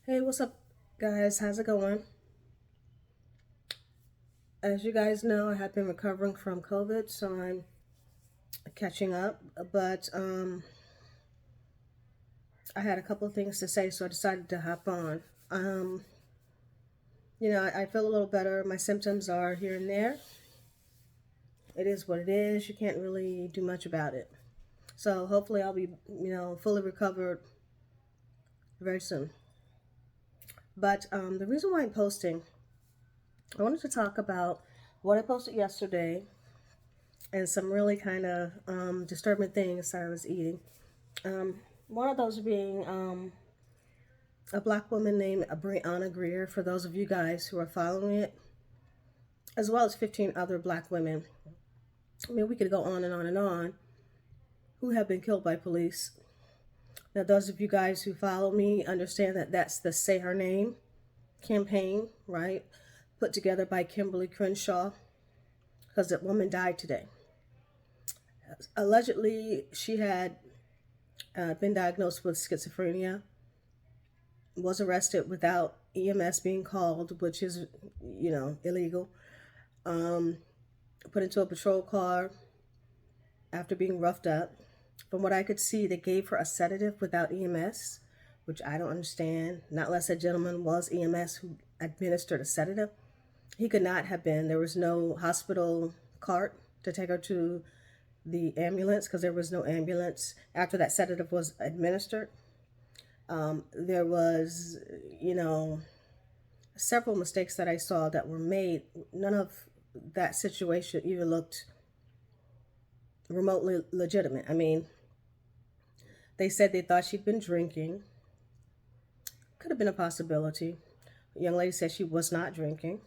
Hey, what's up, guys? How's it going? As you guys know, I have been recovering from COVID, so I'm catching up. But I had a couple of things to say, so I decided to hop on. Um, I feel a little better. My symptoms are here and there. It is what it is. You can't really do much about it. So hopefully, I'll be, fully recovered very soon. But the reason why I'm posting, I wanted to talk about what I posted yesterday and some really kind of disturbing things I was eating. One of those being a black woman named Brianna Greer, for those of you guys who are following it, as well as 15 other black women. I mean, we could go on and on and on, who have been killed by police. Now, those of you guys who follow me understand that that's the Say Her Name campaign, right? Put together by Kimberly Crenshaw, because that woman died today. Allegedly, she had been diagnosed with schizophrenia, was arrested without EMS being called, which is, illegal. Um, Put into a patrol car after being roughed up. From what I could see, they gave her a sedative without EMS, which I don't understand. Not unless that gentleman was EMS who administered a sedative. He could not have been. There was no hospital cart to take her to the ambulance because there was no ambulance after that sedative was administered. There was, you know, several mistakes that I saw that were made. None of that situation even looked remotely legitimate. I mean, they said they thought she'd been drinking. Could have been a possibility. The young lady said she was not drinking,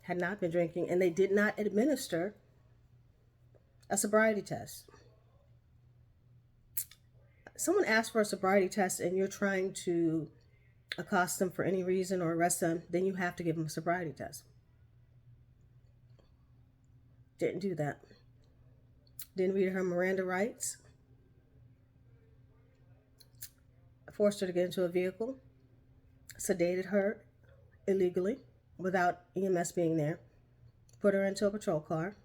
had not been drinking, and they did not administer a sobriety test. Someone asked for a sobriety test and you're trying to accost them for any reason or arrest them, then you have to give them a sobriety test. Didn't do that. Didn't read her Miranda rights. Forced her to get into a vehicle. Sedated her illegally without EMS being there. Put her into a patrol car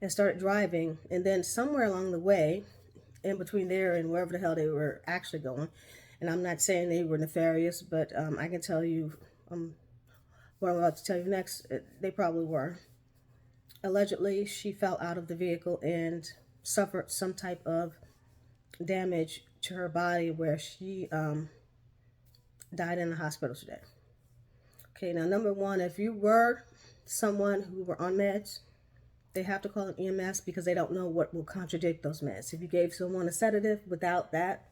and started driving. And then somewhere along the way, in between there and wherever the hell they were actually going, and I'm not saying they were nefarious, but I can tell you what I'm about to tell you next, they probably were. Allegedly, she fell out of the vehicle and suffered some type of damage to her body where she died in the hospital today. Okay, now number one, if you were someone who were on meds, they have to call an EMS because they don't know what will contradict those meds. If you gave someone a sedative without that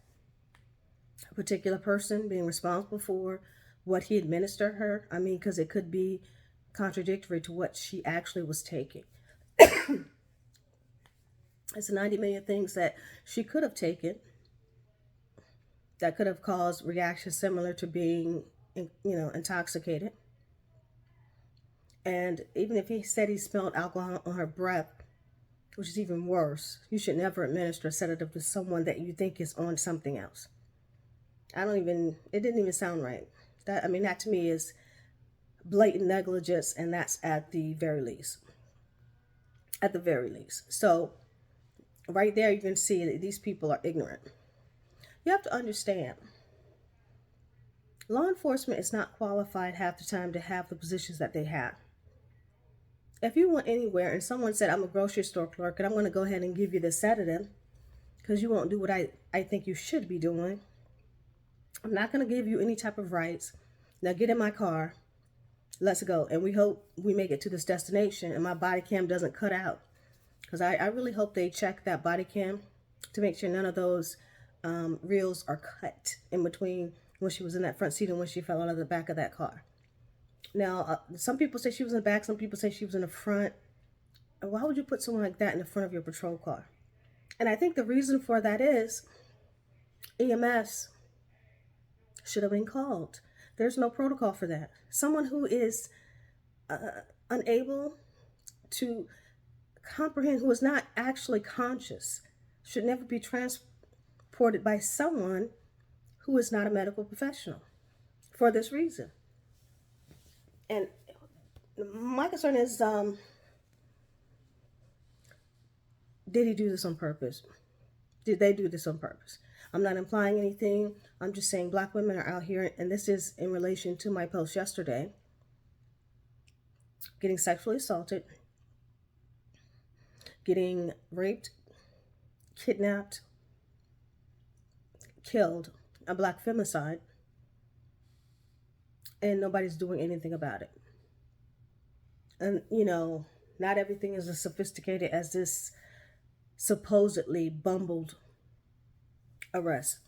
particular person being responsible for what he administered her, I mean, because it could be contradictory to what she actually was taking. It's 90 million things that she could have taken that could have caused reactions similar to being, intoxicated. And even if he said he smelled alcohol on her breath, which is even worse, you should never administer a sedative to someone that you think is on something else. It didn't even sound right. That to me is blatant negligence, and that's at the very least. At the very least. So, right there, you can see that these people are ignorant. You have to understand, law enforcement is not qualified half the time to have the positions that they have. If you went anywhere and someone said, I'm a grocery store clerk and I'm going to go ahead and give you the sedative because you won't do what I think you should be doing, I'm not going to give you any type of rights. Now get in my car. Let's go. And we hope we make it to this destination and my body cam doesn't cut out. Because I really hope they check that body cam to make sure none of those reels are cut in between when she was in that front seat and when she fell out of the back of that car. Now, some people say she was in the back, some people say she was in the front. Why would you put someone like that in the front of your patrol car? And I think the reason for that is EMS should have been called. There's no protocol for that. Someone who is unable to comprehend, who is not actually conscious, should never be transported by someone who is not a medical professional for this reason. And my concern is, did he do this on purpose? Did they do this on purpose? I'm not implying anything. I'm just saying black women are out here, and this is in relation to my post yesterday, getting sexually assaulted, getting raped, kidnapped, killed, a black femicide, and nobody's doing anything about it. And, not everything is as sophisticated as this supposedly bumbled arrest.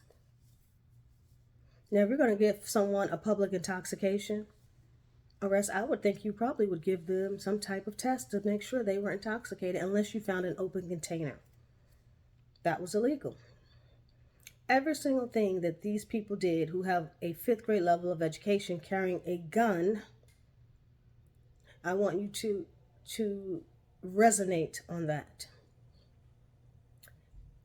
Now, if you're going to give someone a public intoxication arrest, I would think you probably would give them some type of test to make sure they were intoxicated, unless you found an open container. That was illegal. Every single thing that these people did who have a 5th grade level of education carrying a gun, I want you to resonate on that.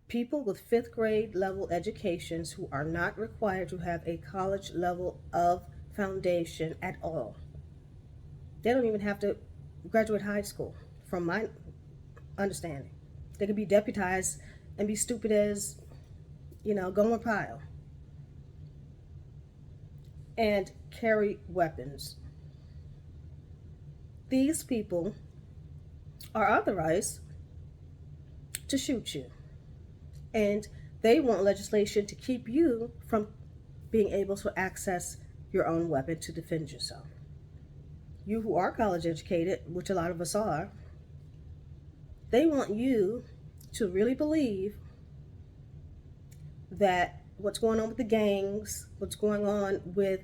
People with 5th grade level educations who are not required to have a college level of foundation at all. They don't even have to graduate high school, from my understanding. They could be deputized and be stupid as, Gomer Pyle, and carry weapons. These people are authorized to shoot you. And they want legislation to keep you from being able to access your own weapon to defend yourself. You who are college educated, which a lot of us are, they want you to really believe that what's going on with the gangs, what's going on with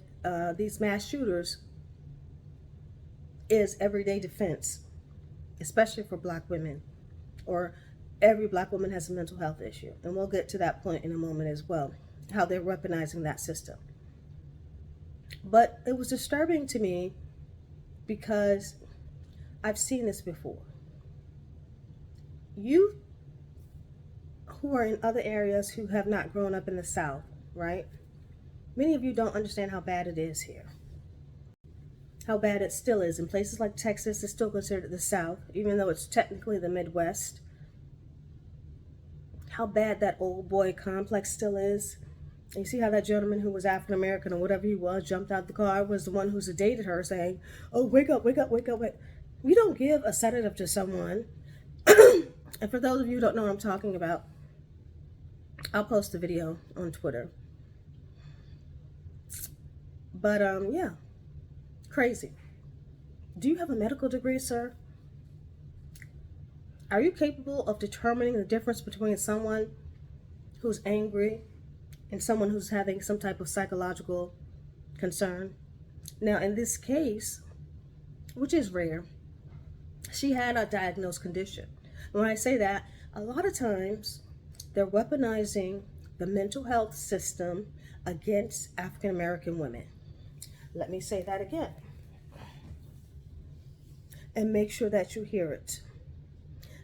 these mass shooters is everyday defense, especially for black women, or every black woman has a mental health issue. And we'll get to that point in a moment as well, how they're weaponizing that system. But it was disturbing to me because I've seen this before. You who are in other areas who have not grown up in the South, right? Many of you don't understand how bad it is here. How bad it still is. In places like Texas, it's still considered the South, even though it's technically the Midwest. How bad that old boy complex still is. And you see how that gentleman who was African American or whatever he was jumped out the car, was the one who sedated her, saying, "Oh, wake up, wake up, wake up, wake." You don't give a sedative to someone. And for those of you who don't know what I'm talking about, I'll post the video on Twitter. But yeah, crazy. Do you have a medical degree, sir? Are you capable of determining the difference between someone who's angry and someone who's having some type of psychological concern? Now, in this case, which is rare, she had a diagnosed condition. When I say that, a lot of times they're weaponizing the mental health system against African American women. Let me say that again, and make sure that you hear it.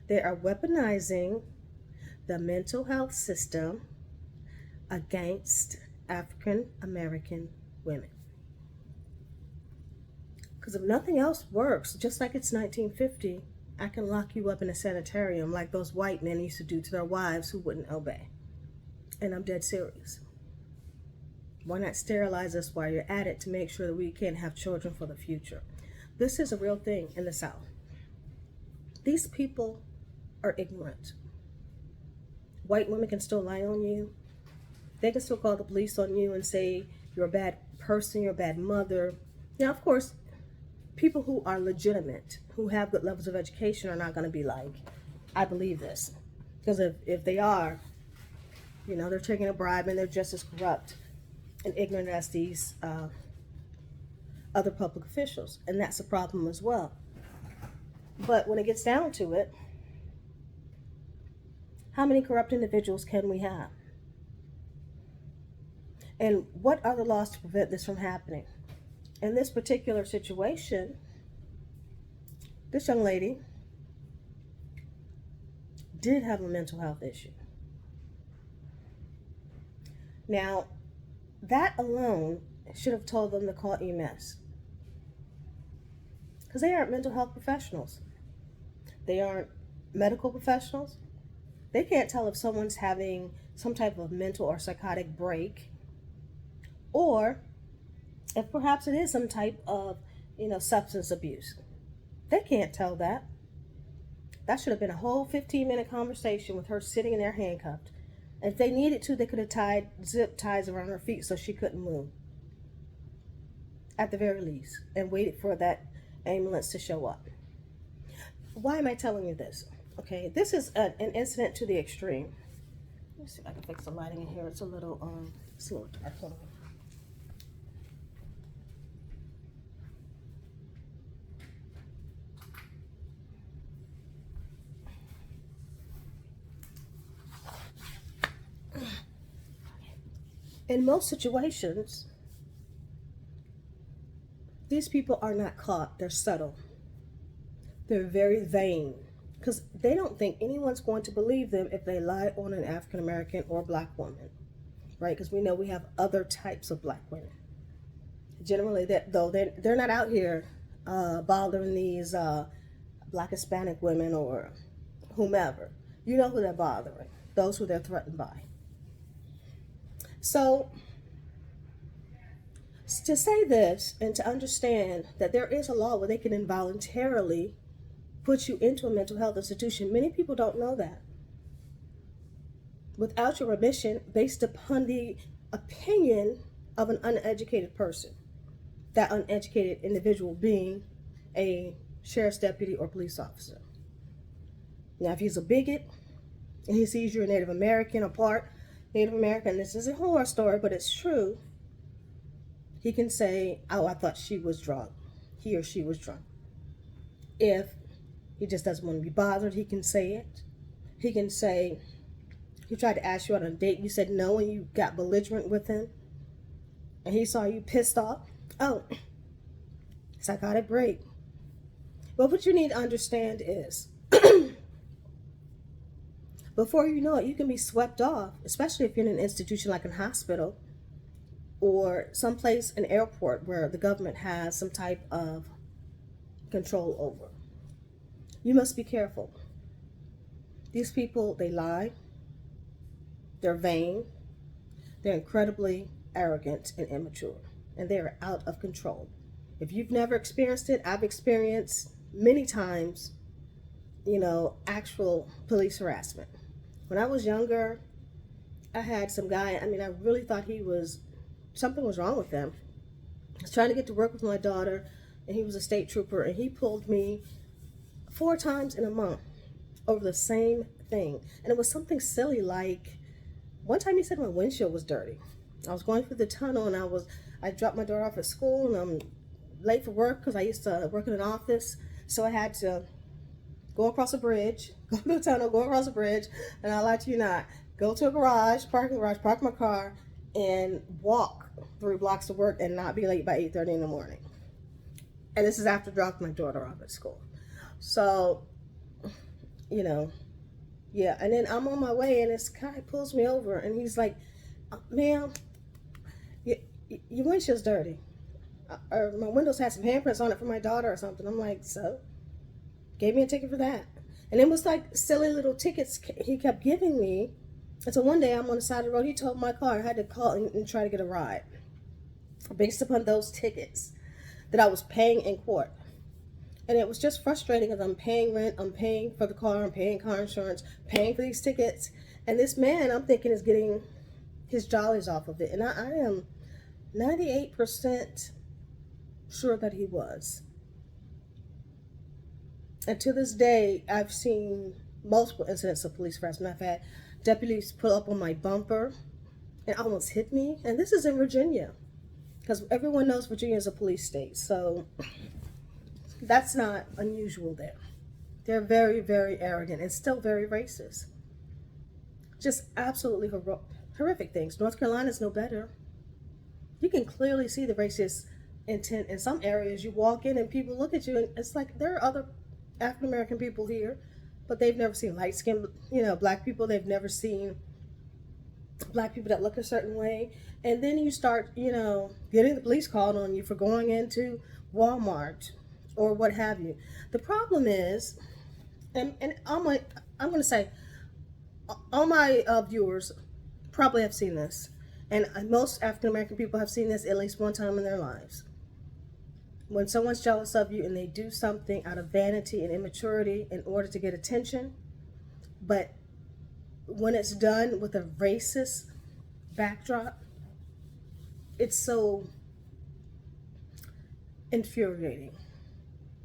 They are weaponizing the mental health system against African American women. Because if nothing else works, just like it's 1950, I can lock you up in a sanitarium like those white men used to do to their wives who wouldn't obey. And I'm dead serious. Why not sterilize us while you're at it to make sure that we can't have children for the future? This is a real thing in the South. These people are ignorant. White women can still lie on you. They can still call the police on you and say you're a bad person, you're a bad mother. Now, of course, people who are legitimate, who have good levels of education, are not going to be like, I believe this. Because if they are, they're taking a bribe and they're just as corrupt and ignorant as these other public officials. And that's a problem as well. But when it gets down to it, how many corrupt individuals can we have? And what are the laws to prevent this from happening? In this particular situation, this young lady did have a mental health issue. Now, That alone should have told them to call EMS, because they aren't mental health professionals. They aren't medical professionals. They can't tell if someone's having some type of mental or psychotic break, or if perhaps it is some type of, substance abuse. They can't tell that. That should have been a whole 15-minute conversation with her sitting in there handcuffed. If they needed to, they could have tied zip ties around her feet so she couldn't move, at the very least, and waited for that ambulance to show up. Why am I telling you this? Okay, this is an incident to the extreme. Let me see if I can fix the lighting in here. It's a little dark. Hold on. In most situations, these people are not caught. They're subtle. They're very vain, because they don't think anyone's going to believe them if they lie on an African American or black woman, right? Because we know we have other types of black women. Generally, they're not out here bothering these black Hispanic women or whomever. You know who they're bothering, those who they're threatened by. So, to say this and to understand that there is a law where they can involuntarily put you into a mental health institution, many people don't know that. Without your remission, based upon the opinion of an uneducated person, that uneducated individual being a sheriff's deputy or police officer. Now, if he's a bigot and he sees you're a Native American or part Native American, this is a horror story, but it's true, he can say, oh, I thought she was drunk. He or she was drunk. If he just doesn't want to be bothered, he can say it. He can say, he tried to ask you out on a date, you said no, and you got belligerent with him, and he saw you pissed off. Oh, psychotic break. Well, what you need to understand is, before you know it, you can be swept off, especially if you're in an institution like a hospital or someplace, an airport, where the government has some type of control over. You must be careful. These people, they lie, they're vain, they're incredibly arrogant and immature, and they are out of control. If you've never experienced it, I've experienced many times, actual police harassment. When I was younger, I had some guy, I really thought something was wrong with him. I was trying to get to work with my daughter, and he was a state trooper, and he pulled me 4 times in a month over the same thing. And it was something silly, like one time he said my windshield was dirty. I was going through the tunnel, and I dropped my daughter off at school, and I'm late for work because I used to work in an office, so I had to go across a bridge, go to the tunnel, go across a bridge, and I lie to you not, go to a park my car, and walk 3 blocks to work and not be late by 8:30 in the morning. And this is after dropping my daughter off at school. So, yeah. And then I'm on my way, and this guy pulls me over, and he's like, ma'am, your windshield's dirty. Or my windows had some handprints on it for my daughter or something. I'm like, so? Gave me a ticket for that. And it was like silly little tickets he kept giving me. And so one day I'm on the side of the road. He told my car I had to call and try to get a ride based upon those tickets that I was paying in court. And it was just frustrating because I'm paying rent, I'm paying for the car, I'm paying car insurance, paying for these tickets. And this man, I'm thinking, is getting his jollies off of it. And I am 98% sure that he was. And to this day, I've seen multiple incidents of police harassment. I've had deputies pull up on my bumper and almost hit me. And this is in Virginia, because everyone knows Virginia is a police state. So that's not unusual there. They're very, very arrogant and still very racist. Just absolutely horrific things. North Carolina's no better. You can clearly see the racist intent in some areas. You walk in and people look at you, and it's like there are other African American people here, but they've never seen light-skinned, black people. They've never seen black people that look a certain way, and then you start, getting the police called on you for going into Walmart or what have you. The problem is, and I'm going to say, all my viewers probably have seen this, and most African American people have seen this at least one time in their lives. When someone's jealous of you and they do something out of vanity and immaturity in order to get attention, but when it's done with a racist backdrop, it's so infuriating.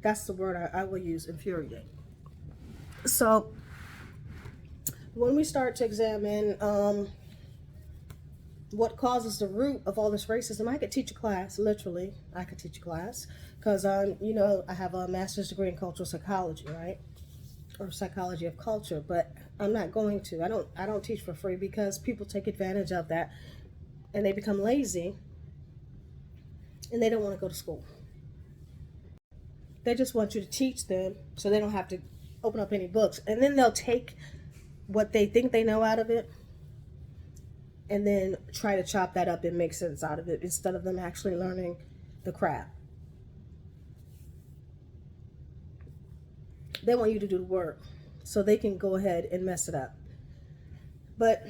That's the word I will use, infuriating. So when we start to examine what causes the root of all this racism, I could teach a class, literally. I could teach a class because, I have a master's degree in cultural psychology, right? Or psychology of culture, but I'm not going to. I don't teach for free because people take advantage of that and they become lazy and they don't want to go to school. They just want you to teach them so they don't have to open up any books. And then they'll take what they think they know out of it and then try to chop that up and make sense out of it instead of them actually learning the craft. They want you to do the work so they can go ahead and mess it up. But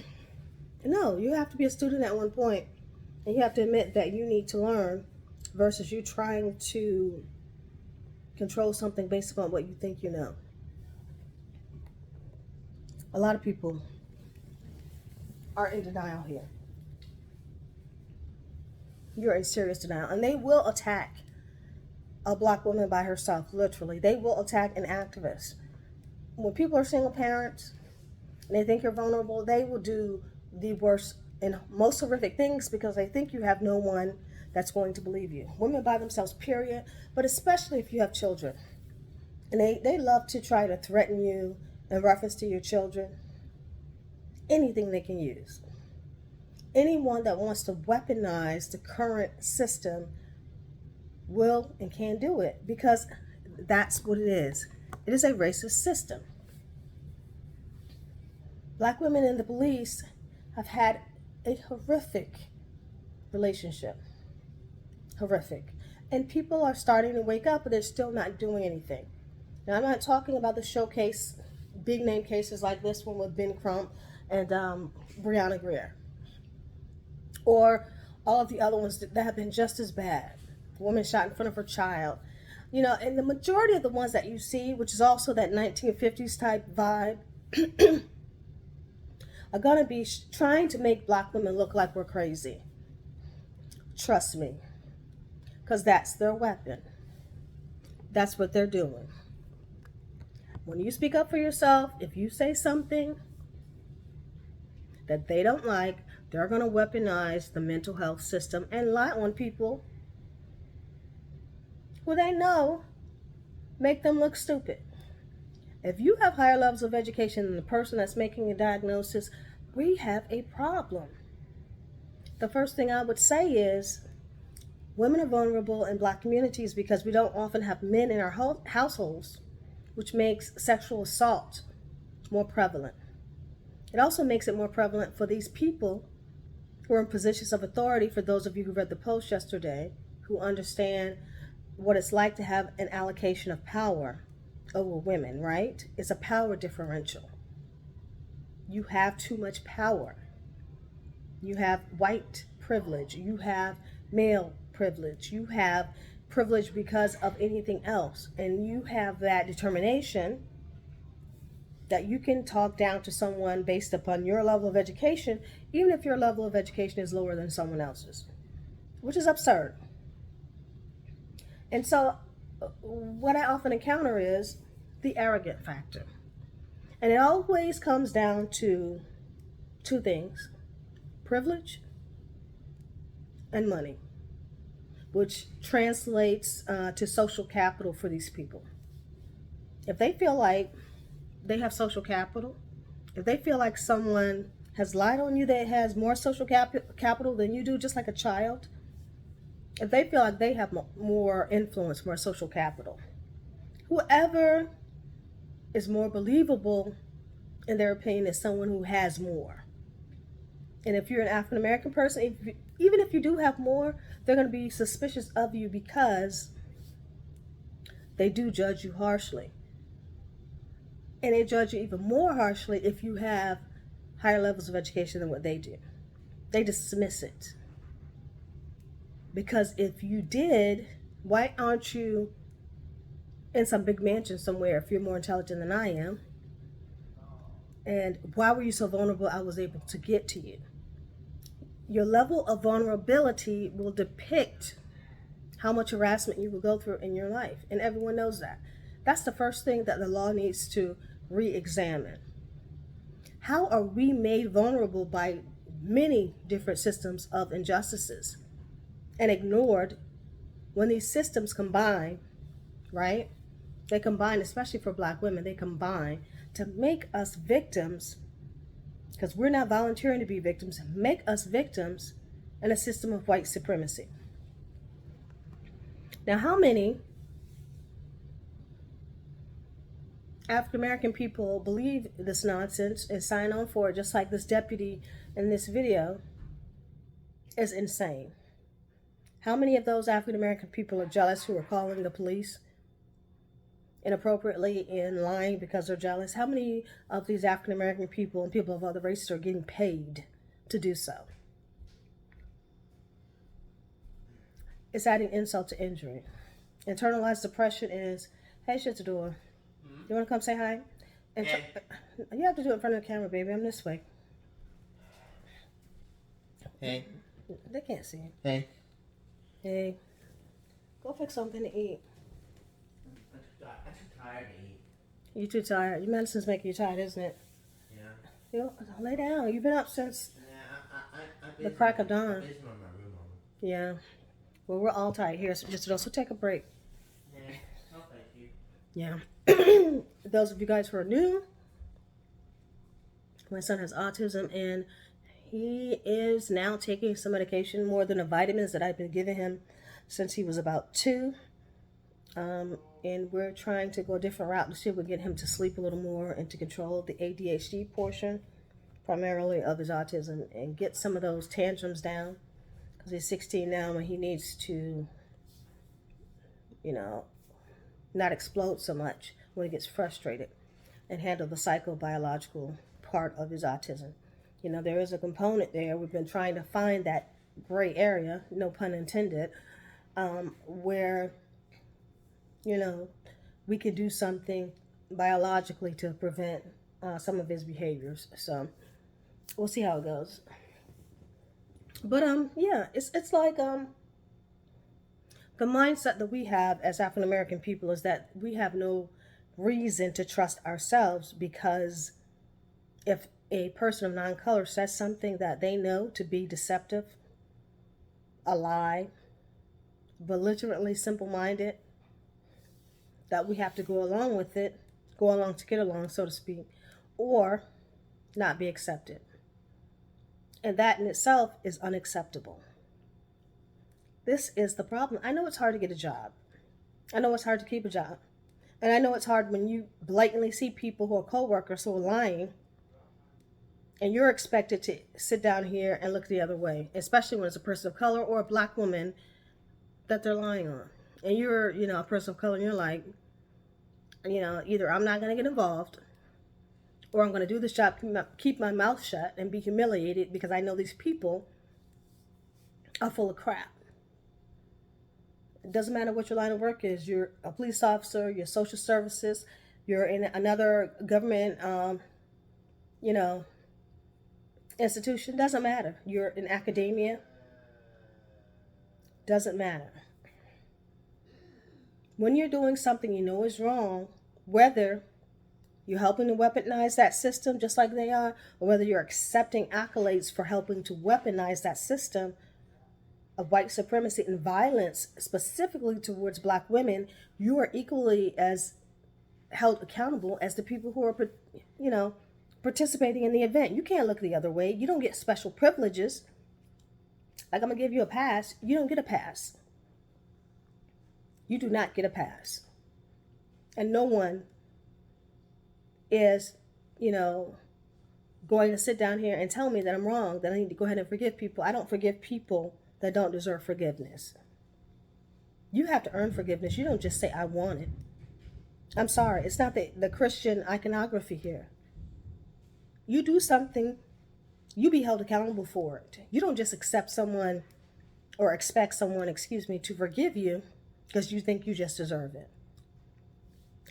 no, you have to be a student at one point, and you have to admit that you need to learn versus you trying to control something based upon what you think you know. A lot of people are in denial here. You're in serious denial, and they will attack a black woman by herself, literally. They will attack an activist. When people are single parents and they think you're vulnerable, they will do the worst and most horrific things because they think you have no one that's going to believe you. Women by themselves, period, but especially if you have children. And they love to try to threaten you in reference to your children. Anything they can use. Anyone that wants to weaponize the current system will and can do it because that's what it is. It is a racist system. Black women in the police have had a horrific relationship. Horrific. And people are starting to wake up, but they're still not doing anything. Now, I'm not talking about the showcase, big name cases like this one with Ben Crump and Breonna Greer. Or all of the other ones that have been just as bad. A woman shot in front of her child. And the majority of the ones that you see, which is also that 1950s type vibe, are going to be trying to make black women look like we're crazy. Trust me. Because that's their weapon. That's what they're doing. When you speak up for yourself, if you say something that they don't like, they're going to weaponize the mental health system and lie on people who they know make them look stupid. If you have higher levels of education than the person that's making a diagnosis, we have a problem. The first thing I would say is women are vulnerable in black communities because we don't often have men in our households, which makes sexual assault more prevalent. It also makes it more prevalent for these people who are in positions of authority, for those of you who read the post yesterday, who understand what it's like to have an allocation of power over women, right? It's a power differential. You have too much power. You have white privilege. You have male privilege. You have privilege because of anything else. And you have that determination that you can talk down to someone based upon your level of education, even if your level of education is lower than someone else's, which is absurd. And so what I often encounter is the arrogant factor. And it always comes down to two things: privilege and money, which translates to social capital for these people. If they feel like they have social capital, if they feel like someone has lied on you that has more social capital than you do, just like a child, if they feel like they have more influence, more social capital, whoever is more believable in their opinion is someone who has more. And if you're an African American person, even if you do have more, they're going to be suspicious of you because they do judge you harshly. And they judge you even more harshly if you have higher levels of education than what they do. They dismiss it. Because if you did, why aren't you in some big mansion somewhere if you're more intelligent than I am? And why were you so vulnerable I was able to get to you? Your level of vulnerability will depict how much harassment you will go through in your life. And everyone knows that. That's the first thing that the law needs to re-examine. How are we made vulnerable by many different systems of injustices and ignored when these systems combine, right? They combine, especially for Black women, they combine to make us victims, because we're not volunteering to be victims, make us victims in a system of white supremacy. Now, how many African American people believe this nonsense and sign on for it, just like this deputy in this video is insane? How many of those African American people are jealous who are calling the police inappropriately and lying because they're jealous? How many of these African American people and people of other races are getting paid to do so? It's adding insult to injury. Internalized depression is, hey, shut the door. You want to come say hi? You have to do it in front of the camera, baby. I'm this way. Hey. They can't see you. Hey. Hey. Go fix something to eat. I'm too tired to eat. You too tired. Your medicine's making you tired, isn't it? Yeah. Lay down. You've been up since I'm the crack of dawn. I'm busy in my room, Mama. Yeah. Well, we're all tired here, so just also take a break. Yeah. No, thank you. Yeah. Those of you guys who are new, my son has autism and he is now taking some medication, more than the vitamins that I've been giving him since he was about 2. And we're trying to go a different route to see if we get him to sleep a little more and to control the ADHD portion, primarily of his autism, and get some of those tantrums down, because he's 16 now and he needs to, not explode so much when he gets frustrated, and handle the psychobiological part of his autism. There is a component there. We've been trying to find that gray area, no pun intended, where, we can do something biologically to prevent some of his behaviors. So we'll see how it goes. But yeah, it's like the mindset that we have as African American people is that we have no reason to trust ourselves, because if a person of non-color says something that they know to be deceptive, a lie, belligerently simple-minded, that we have to go along with it, go along to get along, so to speak, or not be accepted. And that in itself is unacceptable. This is the problem. I know it's hard to get a job. I know it's hard to keep a job. And I know it's hard when you blatantly see people who are co-workers who are lying, and you're expected to sit down here and look the other way, especially when it's a person of color or a Black woman that they're lying on. And you're, a person of color, and you're like, either I'm not going to get involved, or I'm going to do this job, keep my mouth shut, and be humiliated because I know these people are full of crap. It doesn't matter what your line of work is. You're a police officer, you're social services, you're in another government, institution. Doesn't matter. You're in academia. Doesn't matter. When you're doing something you know is wrong, whether you're helping to weaponize that system just like they are, or whether you're accepting accolades for helping to weaponize that system of white supremacy and violence, specifically towards Black women, you are equally as held accountable as the people who are, participating in the event. You can't look the other way. You don't get special privileges. Like, I'm going to give you a pass. You don't get a pass. You do not get a pass. And no one is, going to sit down here and tell me that I'm wrong, that I need to go ahead and forgive people. I don't forgive people that don't deserve forgiveness. You have to earn forgiveness. You don't just say, I want it. I'm sorry. It's not the Christian iconography here. You do something, you be held accountable for it. You don't just accept someone or expect someone, to forgive you because you think you just deserve it.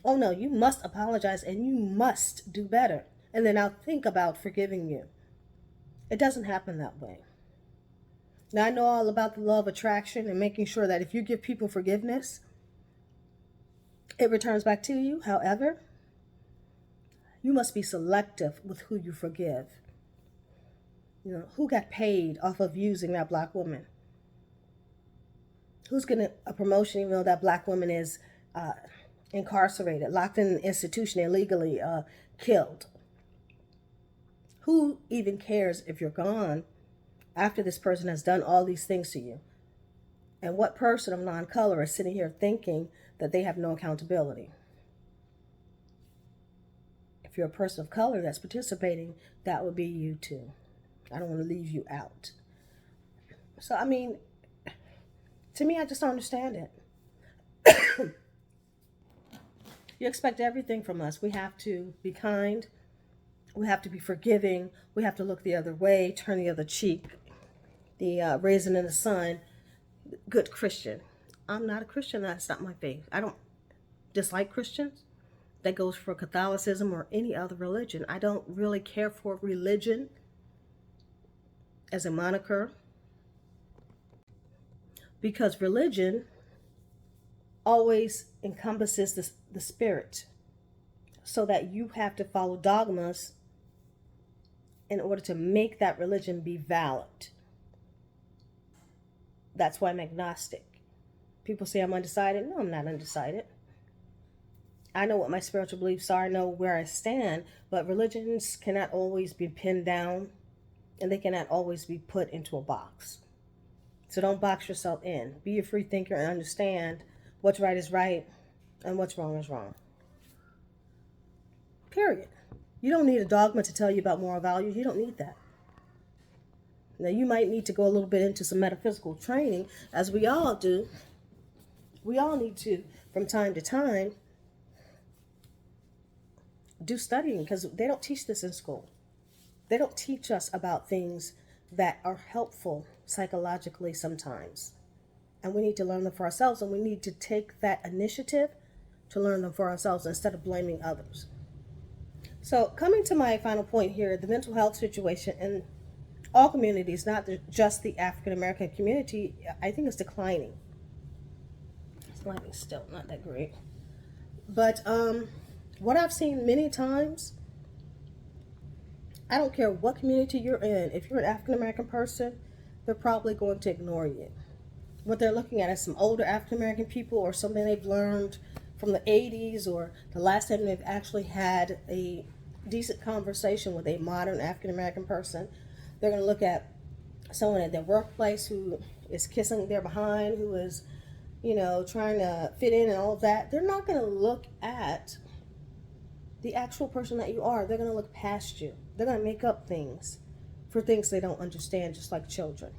Oh no, you must apologize and you must do better. And then I'll think about forgiving you. It doesn't happen that way. Now, I know all about the law of attraction and making sure that if you give people forgiveness, it returns back to you. However, you must be selective with who you forgive. Who got paid off of using that black woman? Who's getting a promotion even though that black woman is incarcerated, locked in an institution, illegally killed? Who even cares if you're gone after this person has done all these things to you? And what person of non-color is sitting here thinking that they have no accountability? If you're a person of color that's participating, that would be you too. I don't want to leave you out. So, to me, I just don't understand it. You expect everything from us. We have to be kind. We have to be forgiving. We have to look the other way, turn the other cheek. The raisin in the sun, good Christian. I'm not a Christian. That's not my faith. I don't dislike Christians. That goes for Catholicism or any other religion. I don't really care for religion as a moniker, because religion always encompasses the spirit, so that you have to follow dogmas in order to make that religion be valid. That's why I'm agnostic. People say I'm undecided. No, I'm not undecided. I know what my spiritual beliefs are. I know where I stand, but religions cannot always be pinned down, and they cannot always be put into a box. So don't box yourself in. Be a free thinker and understand what's right is right and what's wrong is wrong. Period. You don't need a dogma to tell you about moral values. You don't need that. Now, you might need to go a little bit into some metaphysical training, as we all do. We all need to, from time to time, do studying, because they don't teach this in school. They don't teach us about things that are helpful psychologically sometimes. And we need to learn them for ourselves, and we need to take that initiative to learn them for ourselves instead of blaming others. So, coming to my final point here, the mental health situation in all communities, not just the African American community, I think is declining. It's declining still, not that great. But what I've seen many times, I don't care what community you're in, if you're an African American person, they're probably going to ignore you. What they're looking at is some older African American people, or something they've learned from the 80s, or the last time they've actually had a decent conversation with a modern African American person. They're going to look at someone at their workplace who is kissing their behind, who is, trying to fit in and all of that. They're not going to look at the actual person that you are. They're going to look past you. They're going to make up things for things they don't understand, just like children.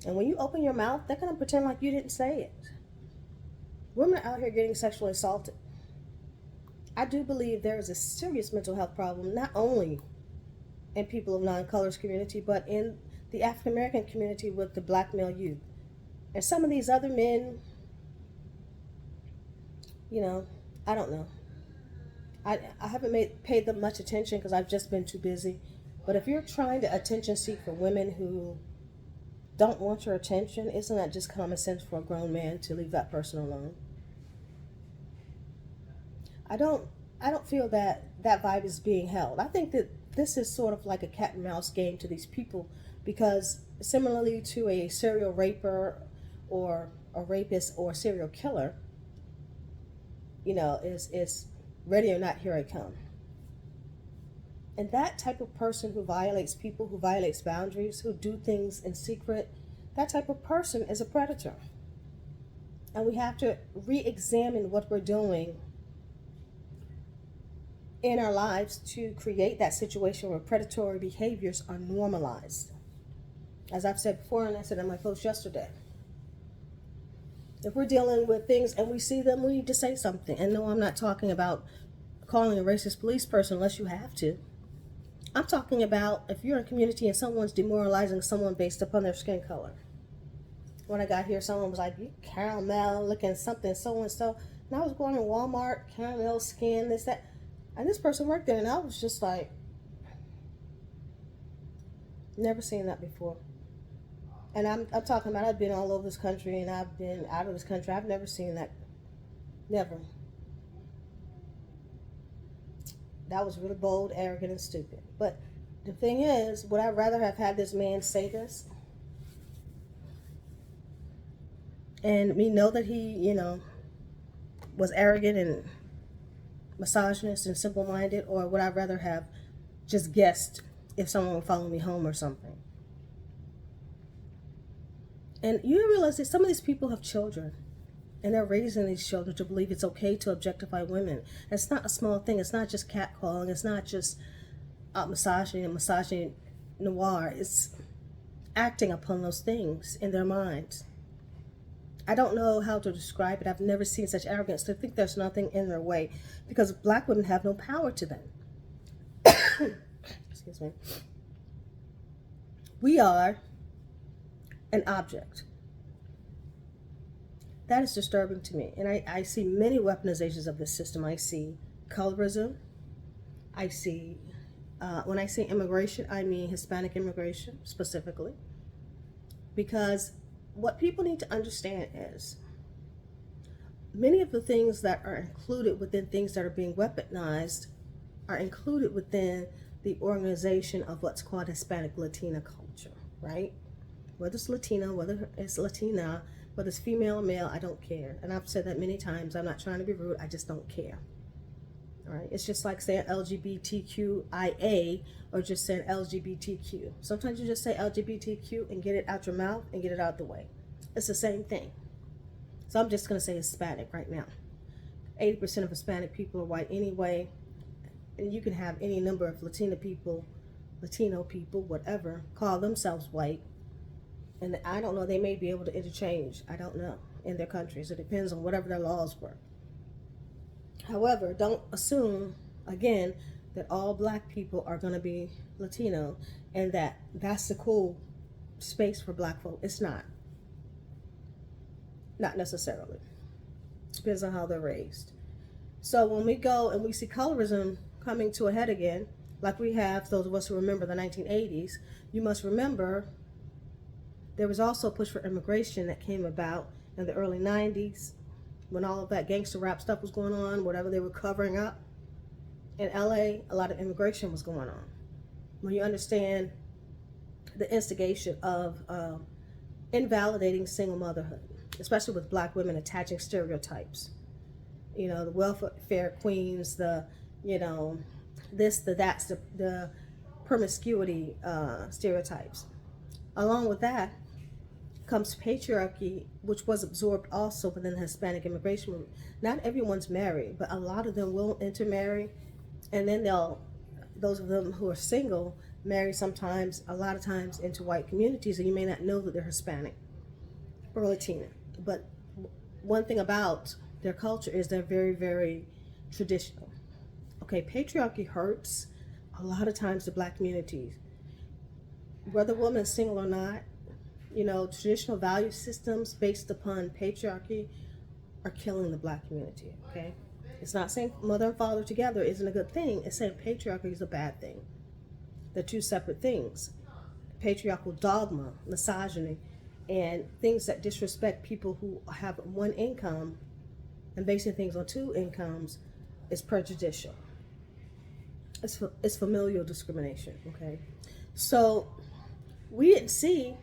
And when you open your mouth, they're going to pretend like you didn't say it. Women are out here getting sexually assaulted. I do believe there is a serious mental health problem, not only in people of non-colors community, but in the African American community with the black male youth. And some of these other men, I don't know. I haven't paid them much attention because I've just been too busy. But if you're trying to attention seek for women who don't want your attention, isn't that just common sense for a grown man to leave that person alone? I don't feel that vibe is being held. I think that this is sort of like a cat and mouse game to these people, because similarly to a serial raper or a rapist or a serial killer, is ready or not, here I come. And that type of person who violates people, who violates boundaries, who do things in secret, that type of person is a predator. And we have to re-examine what we're doing in our lives to create that situation where predatory behaviors are normalized. As I've said before, and I said in my post yesterday, if we're dealing with things and we see them, we need to say something. And no, I'm not talking about calling a racist police person unless you have to. I'm talking about if you're in a community and someone's demoralizing someone based upon their skin color. When I got here, someone was like, "You caramel looking something so and so." And I was going to Walmart, caramel skin, this, that. And this person worked there, and I was just like, never seen that before. And I'm talking about, I've been all over this country and I've been out of this country. I've never seen that. Never. That was really bold, arrogant, and stupid. But the thing is, would I rather have had this man say this? And me know that he, was arrogant and misogynist and simple-minded? Or would I rather have just guessed if someone would follow me home or something? And you realize that some of these people have children, and they're raising these children to believe it's okay to objectify women. And it's not a small thing. It's not just catcalling. It's not just misogyny and misogyny noir. It's acting upon those things in their minds. I don't know how to describe it. I've never seen such arrogance to think there's nothing in their way, because black women have no power to them. Excuse me. We are an object. That is disturbing to me. And I see many weaponizations of this system. I see colorism. I see, when I say immigration, I mean Hispanic immigration specifically. Because what people need to understand is many of the things that are included within things that are being weaponized are included within the organization of what's called Hispanic Latina culture, right? Whether it's Latino, whether it's Latina, whether it's female or male, I don't care. And I've said that many times. I'm not trying to be rude. I just don't care. All right? It's just like saying LGBTQIA or just saying LGBTQ. Sometimes you just say LGBTQ and get it out your mouth and get it out the way. It's the same thing. So I'm just going to say Hispanic right now. 80% of Hispanic people are white anyway. And you can have any number of Latino people, whatever, call themselves white. And I don't know, they may be able to interchange, I don't know, in their countries. It depends on whatever their laws were. However, don't assume, again, that all black people are going to be Latino and that's the cool space for black folk. It's not. Not necessarily. Depends on how they're raised. So when we go and we see colorism coming to a head again, like we have, those of us who remember the 1980s, you must remember there was also a push for immigration that came about in the early 90s when all of that gangster rap stuff was going on, whatever they were covering up. In LA, a lot of immigration was going on. When you understand the instigation of invalidating single motherhood, especially with black women attaching stereotypes. The welfare queens, this, the that's, the promiscuity stereotypes. Along with that comes patriarchy, which was absorbed also within the Hispanic immigration movement. Not everyone's married, but a lot of them will intermarry, and then those of them who are single, marry sometimes, a lot of times, into white communities, and you may not know that they're Hispanic or Latina. But one thing about their culture is they're very, very traditional. Okay, patriarchy hurts a lot of times the black communities. Whether a woman is single or not, traditional value systems based upon patriarchy are killing the black community, okay? It's not saying mother and father together isn't a good thing. It's saying patriarchy is a bad thing. They're two separate things. Patriarchal dogma, misogyny, and things that disrespect people who have one income and basing things on two incomes is prejudicial. It's familial discrimination, okay? So we didn't see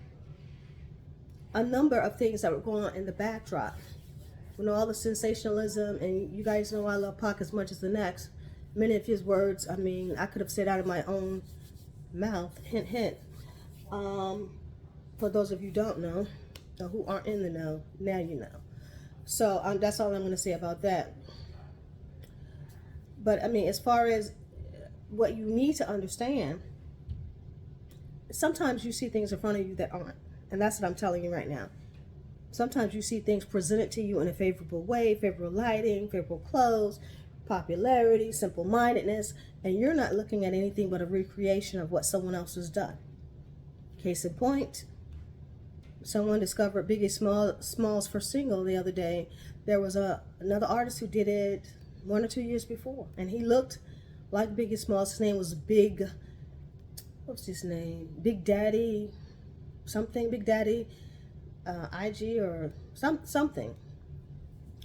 a number of things that were going on in the backdrop. All the sensationalism, and you guys know I love Pac as much as the next. Many of his words, I could have said out of my own mouth, hint, hint. For those of you who don't know, or who aren't in the know, now you know. So that's all I'm going to say about that. But I mean, as far as what you need to understand, sometimes you see things in front of you that aren't. And that's what I'm telling you right now. Sometimes you see things presented to you in a favorable way, favorable lighting, favorable clothes, popularity, simple mindedness, and you're not looking at anything but a recreation of what someone else has done. Case in point, someone discovered Biggie Smalls for single the other day. There was another artist who did it 1 or 2 years before, and he looked like Biggie Smalls. His name was what's his name? Big Daddy, something, Big Daddy, IG or something.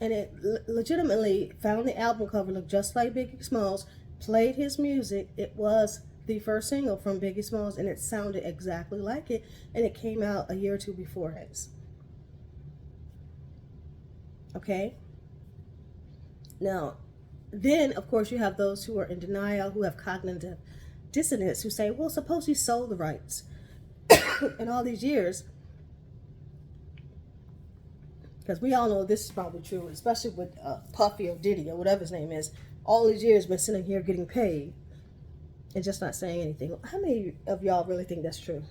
And it legitimately found the album cover looked just like Biggie Smalls, played his music. It was the first single from Biggie Smalls, and it sounded exactly like it, and it came out a year or two before his. Okay? Now, then, of course, you have those who are in denial, who have cognitive dissonance, who say, well, suppose he sold the rights in all these years. Because we all know this is probably true, especially with Puffy or Diddy or whatever his name is. All these years been sitting here getting paid and just not saying anything. How many of y'all really think that's true?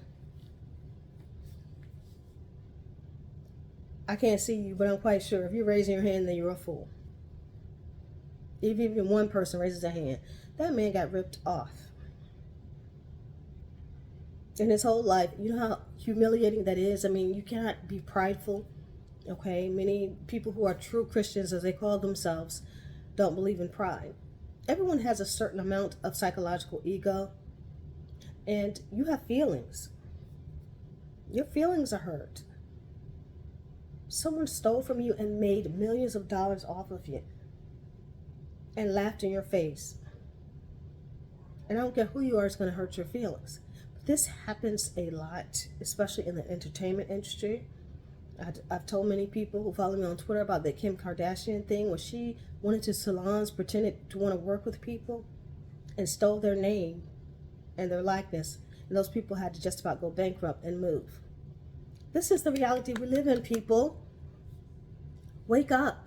I can't see you, but I'm quite sure. If you're raising your hand, then you're a fool. If even one person raises a hand, that man got ripped off. In his whole life, you know how humiliating that is? I mean, you cannot be prideful. Okay, many people who are true Christians, as they call themselves, don't believe in pride. Everyone has a certain amount of psychological ego, and you have feelings. Your feelings are hurt. Someone stole from you and made millions of dollars off of you and laughed in your face. And I don't care who you are, it's going to hurt your feelings. But this happens a lot, especially in the entertainment industry. I've told many people who follow me on Twitter about the Kim Kardashian thing, where she went into salons, pretended to want to work with people, and stole their name and their likeness. And those people had to just about go bankrupt and move. This is the reality we live in, people. Wake up.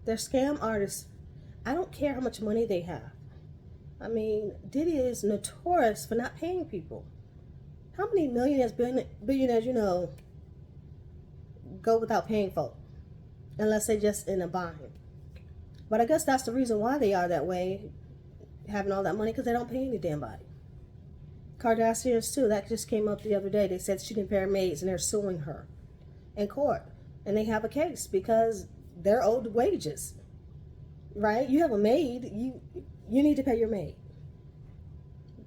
They're scam artists. I don't care how much money they have. I mean, Diddy is notorious for not paying people. How many millionaires, billionaires, go without paying folk, unless they just in a bind? But I guess that's the reason why they are that way, having all that money, because they don't pay any damn body. Kardashians too, that just came up the other day. They said she didn't pay her maids and they're suing her in court, and they have a case because they're owed wages, right? You have a maid, you need to pay your maid.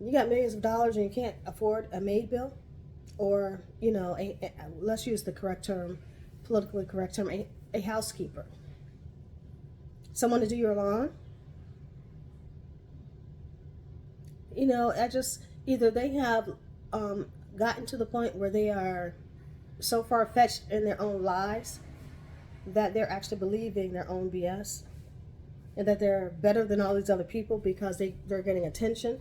You got millions of dollars and you can't afford a maid bill, or let's use the correct term, politically correct term, a housekeeper, someone to do your lawn. I just, either they have gotten to the point where they are so far-fetched in their own lies that they're actually believing their own BS, and that they're better than all these other people because they're getting attention,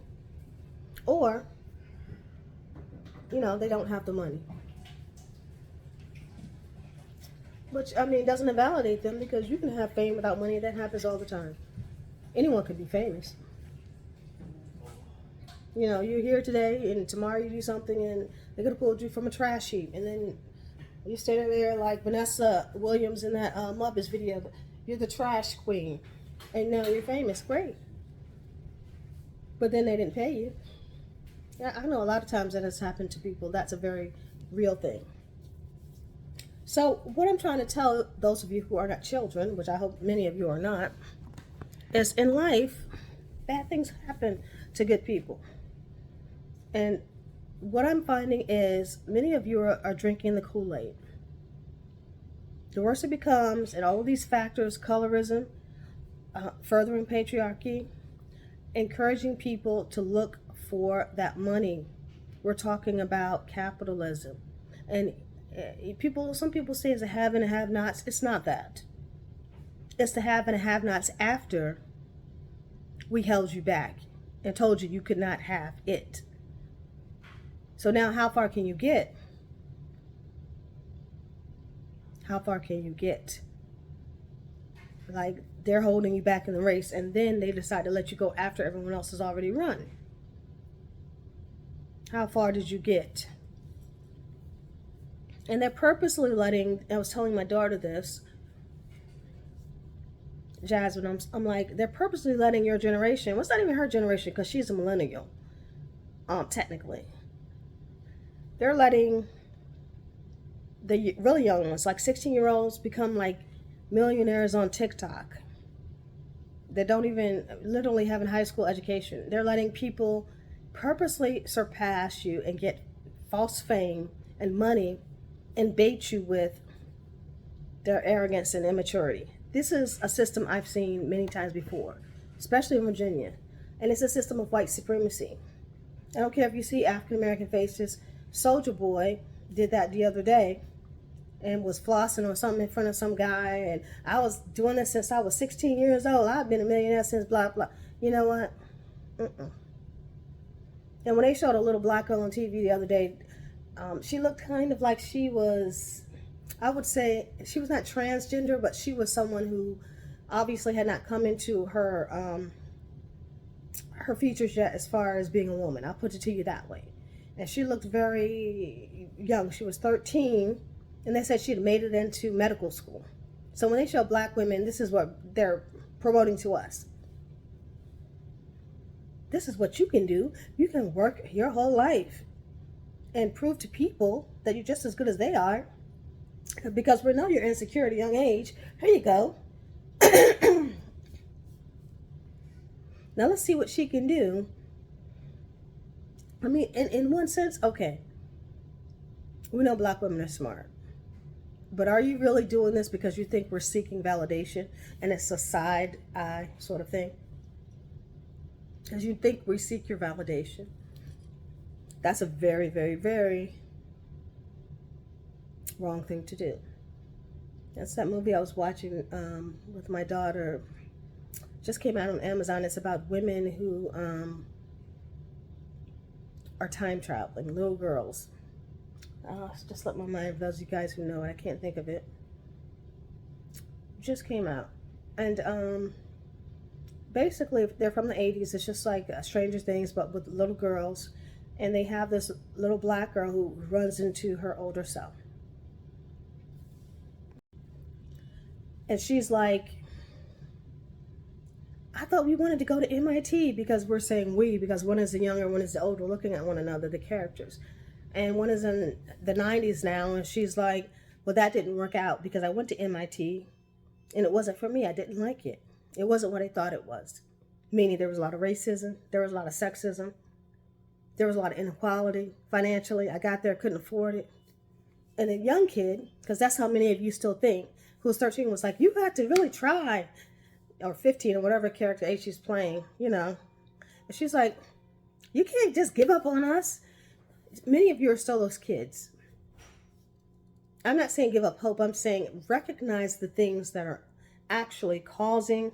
or they don't have the money. Which, I mean, doesn't invalidate them, because you can have fame without money. That happens all the time. Anyone could be famous. You're here today, and tomorrow you do something, and they could have pulled you from a trash heap, and then you're standing there like Vanessa Williams in that Muppets video. You're the trash queen, and now you're famous. Great. But then they didn't pay you. Yeah, I know a lot of times that has happened to people. That's a very real thing. So what I'm trying to tell those of you who are not children, which I hope many of you are not, is in life, bad things happen to good people. And what I'm finding is many of you are drinking the Kool-Aid. The worse it becomes, and all of these factors, colorism, furthering patriarchy, encouraging people to look for that money. We're talking about capitalism. And some people say it's a have and a have-nots. It's not that. It's the have and a have-nots after we held you back and told you could not have it. So now how far can you get? How far can you get? Like they're holding you back in the race, and then they decide to let you go after everyone else has already run. How far did you get? And they're purposely letting, I was telling my daughter this, Jasmine, I'm like, they're purposely letting your generation, well, it's not even her generation because she's a millennial, technically. They're letting the really young ones, like 16-year-olds, become like millionaires on TikTok. They don't even literally have a high school education. They're letting people purposely surpass you and get false fame and money and bait you with their arrogance and immaturity. This is a system I've seen many times before, especially in Virginia. And it's a system of white supremacy. I don't care if you see African American faces. Soldier Boy did that the other day and was flossing or something in front of some guy. And I was doing this since I was 16 years old. I've been a millionaire since blah, blah. You know what? And when they showed a little black girl on TV the other day, she looked kind of like she was, I would say, she was not transgender, but she was someone who obviously had not come into her features yet as far as being a woman. I'll put it to you that way. And she looked very young. She was 13, and they said she had made it into medical school. So when they show black women, this is what they're promoting to us. This is what you can do. You can work your whole life and prove to people that you're just as good as they are. Because we know you're insecure at a young age. Here you go. Now let's see what she can do. I mean, in one sense, okay, we know black women are smart. But are you really doing this because you think we're seeking validation and it's a side eye sort of thing? Because you think we seek your validation. That's a very, very, very wrong thing to do. That's that movie I was watching with my daughter. Just came out on Amazon. It's about women who are time traveling, little girls. Just let my mind, for those of you guys who know it, I can't think of it. Just came out. And basically, they're from the 80s. It's just like Stranger Things, but with little girls. And they have this little black girl who runs into her older self. And she's like, I thought we wanted to go to MIT, because we're saying we, because one is the younger, one is the older, looking at one another, the characters. And one is in the 90s now, and she's like, well, that didn't work out because I went to MIT and it wasn't for me. I didn't like it. It wasn't what I thought it was. Meaning there was a lot of racism, there was a lot of sexism, there was a lot of inequality financially. I got there, couldn't afford it. And a young kid, because that's how many of you still think, who was 13 was like, you had to really try, or 15 or whatever character age she's playing, you know. And she's like, you can't just give up on us. Many of you are still those kids. I'm not saying give up hope. I'm saying recognize the things that are actually causing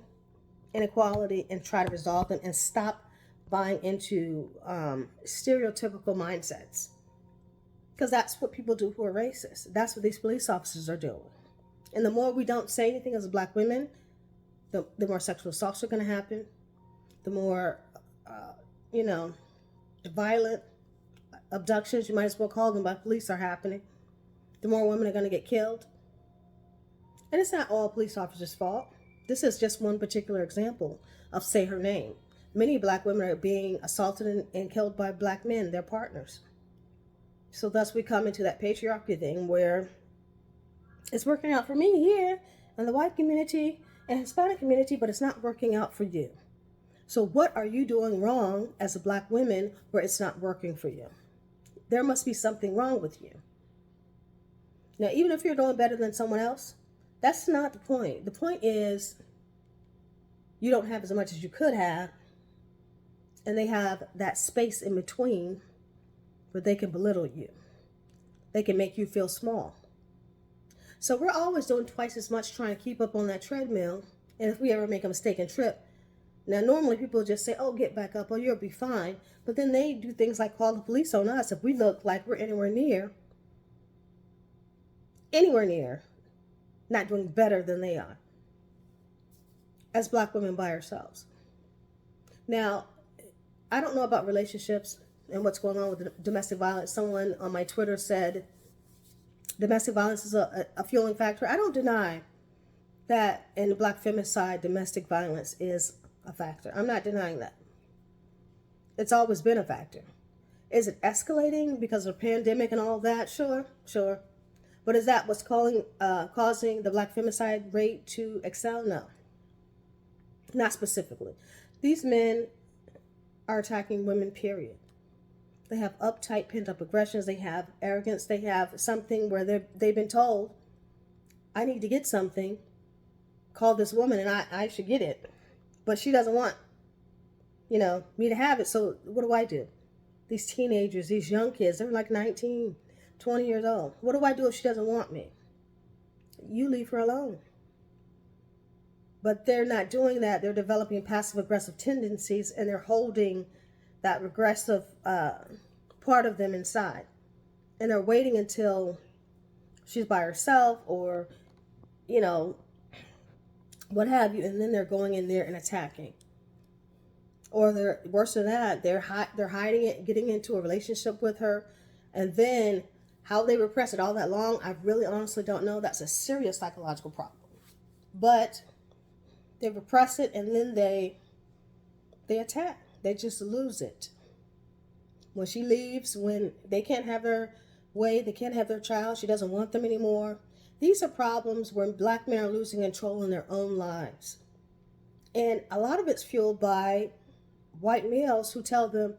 inequality and try to resolve them, and stop buying into stereotypical mindsets. Because that's what people do who are racist. That's what these police officers are doing. And the more we don't say anything as black women, the more sexual assaults are going to happen. The more, violent abductions, you might as well call them, by police are happening. The more women are going to get killed. And it's not all police officers' fault. This is just one particular example of say her name. Many black women are being assaulted and killed by black men, their partners. So thus we come into that patriarchy thing where it's working out for me here in the white community and Hispanic community, but it's not working out for you. So what are you doing wrong as a black woman where it's not working for you? There must be something wrong with you. Now, even if you're doing better than someone else, that's not the point. The point is you don't have as much as you could have, and they have that space in between where they can belittle you. They can make you feel small. So we're always doing twice as much trying to keep up on that treadmill. And if we ever make a mistake and trip, now normally people just say, oh, get back up, or you'll be fine. But then they do things like call the police on us if we look like we're anywhere near not doing better than they are. as black women by ourselves. Now, I don't know about relationships and what's going on with domestic violence. Someone on my Twitter said domestic violence is a fueling factor. I don't deny that in the black femicide, domestic violence is a factor. I'm not denying that. It's always been a factor. Is it escalating because of the pandemic and all that? Sure, sure. But is that what's causing the black femicide rate to excel? No, not specifically. These men are attacking women, period. They have uptight, pent-up aggressions. They have arrogance. They have something where they've been told, I need to get something. Call this woman and I should get it. But she doesn't want, me to have it. So what do? These teenagers, these young kids, they're like 19, 20 years old. What do I do if she doesn't want me? You leave her alone. But they're not doing that. They're developing passive-aggressive tendencies, and they're holding that regressive part of them inside. And they're waiting until she's by herself or, what have you, and then they're going in there and attacking. Or they're worse than that, they're hiding it, getting into a relationship with her, and then how they repress it all that long, I really honestly don't know. That's a serious psychological problem. But they repress it, and then they attack. They just lose it. When she leaves, when they can't have their way, they can't have their child, she doesn't want them anymore. These are problems where black men are losing control in their own lives. And a lot of it's fueled by white males who tell them,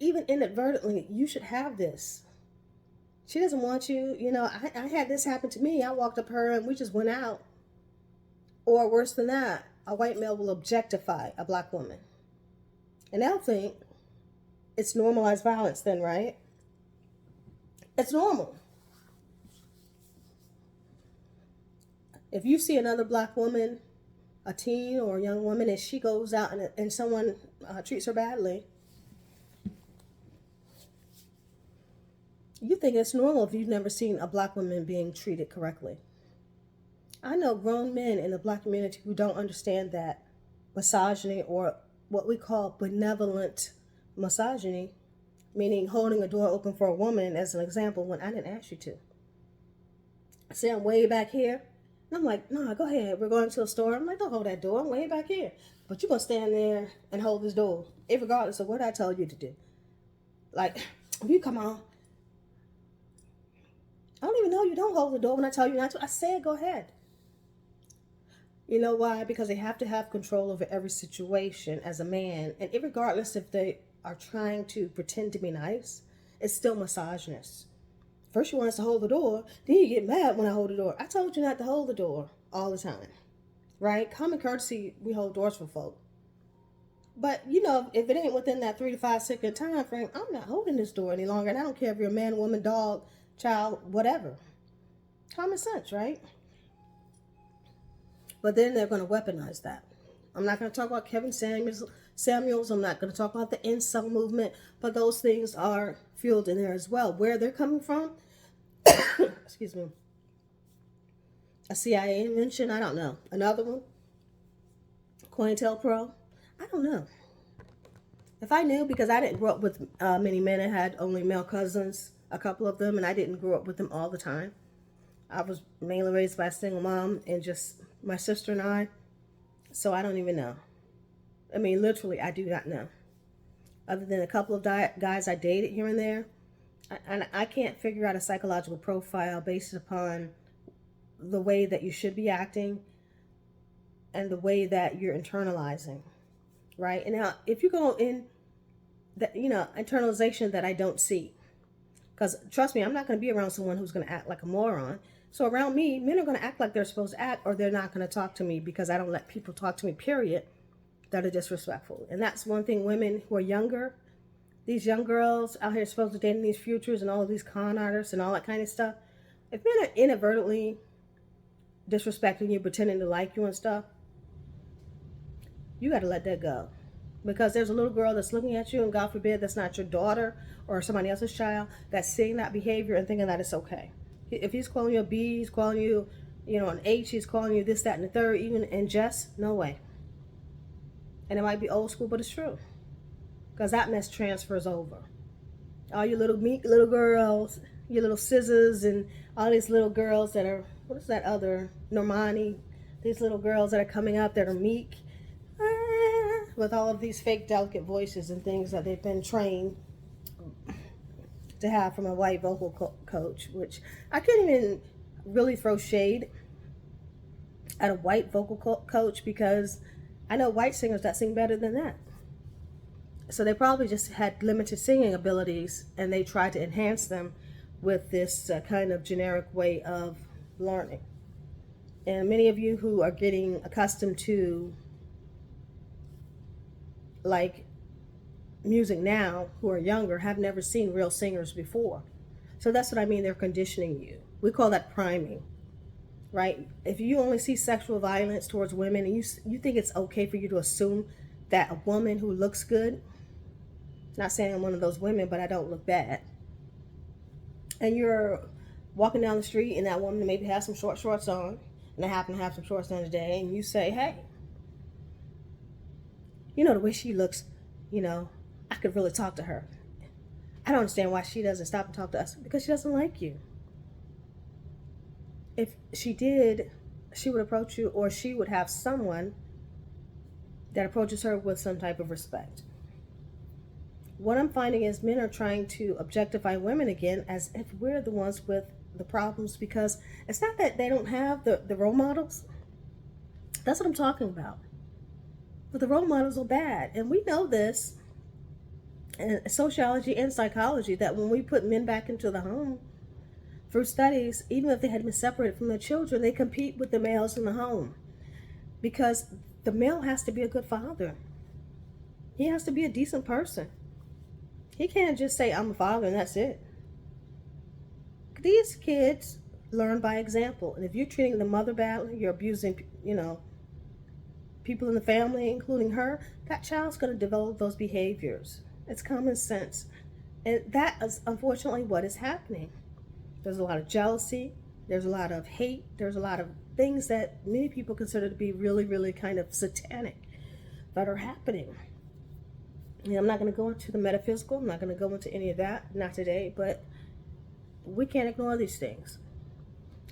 even inadvertently, you should have this. She doesn't want you. I had this happen to me. I walked up her and we just went out. Or worse than that, a white male will objectify a black woman. And they'll think it's normalized violence then, right? It's normal. If you see another black woman, a teen or a young woman, and she goes out and someone treats her badly, you think it's normal if you've never seen a black woman being treated correctly. I know grown men in the black community who don't understand that misogyny, or what we call benevolent misogyny, meaning holding a door open for a woman, as an example, when I didn't ask you to. Say I'm way back here. And I'm like, no, go ahead. We're going to a store. I'm like, don't hold that door. I'm way back here. But you're going to stand there and hold this door, regardless of what I told you to do. Like, if you come on, I don't even know you don't hold the door when I tell you not to. I said, go ahead. You know why? Because they have to have control over every situation as a man. And regardless if they are trying to pretend to be nice, it's still misogynist. First you want us to hold the door, then you get mad when I hold the door. I told you not to hold the door all the time, right? Common courtesy, we hold doors for folk. But, if it ain't within that 3 to 5 second time frame, I'm not holding this door any longer. And I don't care if you're a man, woman, dog, child, whatever. Common sense, right? But then they're going to weaponize that. I'm not going to talk about Kevin Samuels. I'm not going to talk about the incel movement. But those things are fueled in there as well. Where they're coming from, excuse me, a CIA invention, I don't know. Another one, COINTELPRO, I don't know. If I knew, because I didn't grow up with many men, I had only male cousins, a couple of them, and I didn't grow up with them all the time. I was mainly raised by a single mom and just my sister and I, so I don't even know. I mean, literally, I do not know. Other than a couple of guys I dated here and there, and I can't figure out a psychological profile based upon the way that you should be acting and the way that you're internalizing, right? And now, if you go in that, internalization that I don't see, because trust me, I'm not going to be around someone who's going to act like a moron. So around me, men are going to act like they're supposed to act, or they're not going to talk to me because I don't let people talk to me, period, that are disrespectful. And that's one thing women who are younger, these young girls out here supposed to dating these futures and all of these con artists and all that kind of stuff. If men are inadvertently disrespecting you, pretending to like you and stuff, you got to let that go. Because there's a little girl that's looking at you, and God forbid that's not your daughter or somebody else's child, that's seeing that behavior and thinking that it's okay. If he's calling you a B, he's calling you an H, he's calling you this, that, and the third, even in jest. No way. And it might be old school, but it's true. Because that mess transfers over. All you little meek little girls, your little scissors, and all these little girls that are, what is that other, Normani? These little girls that are coming up that are meek, with all of these fake delicate voices and things that they've been trained to have from a white vocal coach, which I can't even really throw shade at a white vocal coach, because I know white singers that sing better than that. So they probably just had limited singing abilities, and they tried to enhance them with this kind of generic way of learning. And many of you who are getting accustomed to like music now, who are younger, have never seen real singers before. So that's what I mean, they're conditioning you. We call that priming, right? If you only see sexual violence towards women, and you think it's okay for you to assume that a woman who looks good, not saying I'm one of those women, but I don't look bad, and you're walking down the street and that woman maybe has some short shorts on, and I happen to have some shorts on today, and you say, hey, the way she looks, I could really talk to her. I don't understand why she doesn't stop and talk to us. Because she doesn't like you. If she did, she would approach you, or she would have someone that approaches her with some type of respect. What I'm finding is men are trying to objectify women again, as if we're the ones with the problems, because it's not that they don't have the role models. That's what I'm talking about. But the role models are bad. And we know this in sociology and psychology, that when we put men back into the home through studies, even if they had been separated from their children, they compete with the males in the home, because the male has to be a good father. He has to be a decent person. He can't just say, I'm a father, and that's it. These kids learn by example. And if you're treating the mother badly, you're abusing, people in the family, including her, that child's going to develop those behaviors. It's common sense. And that is unfortunately what is happening. There's a lot of jealousy. There's a lot of hate. There's a lot of things that many people consider to be really, really kind of satanic that are happening. And I'm not going to go into the metaphysical. I'm not going to go into any of that. Not today. But we can't ignore these things.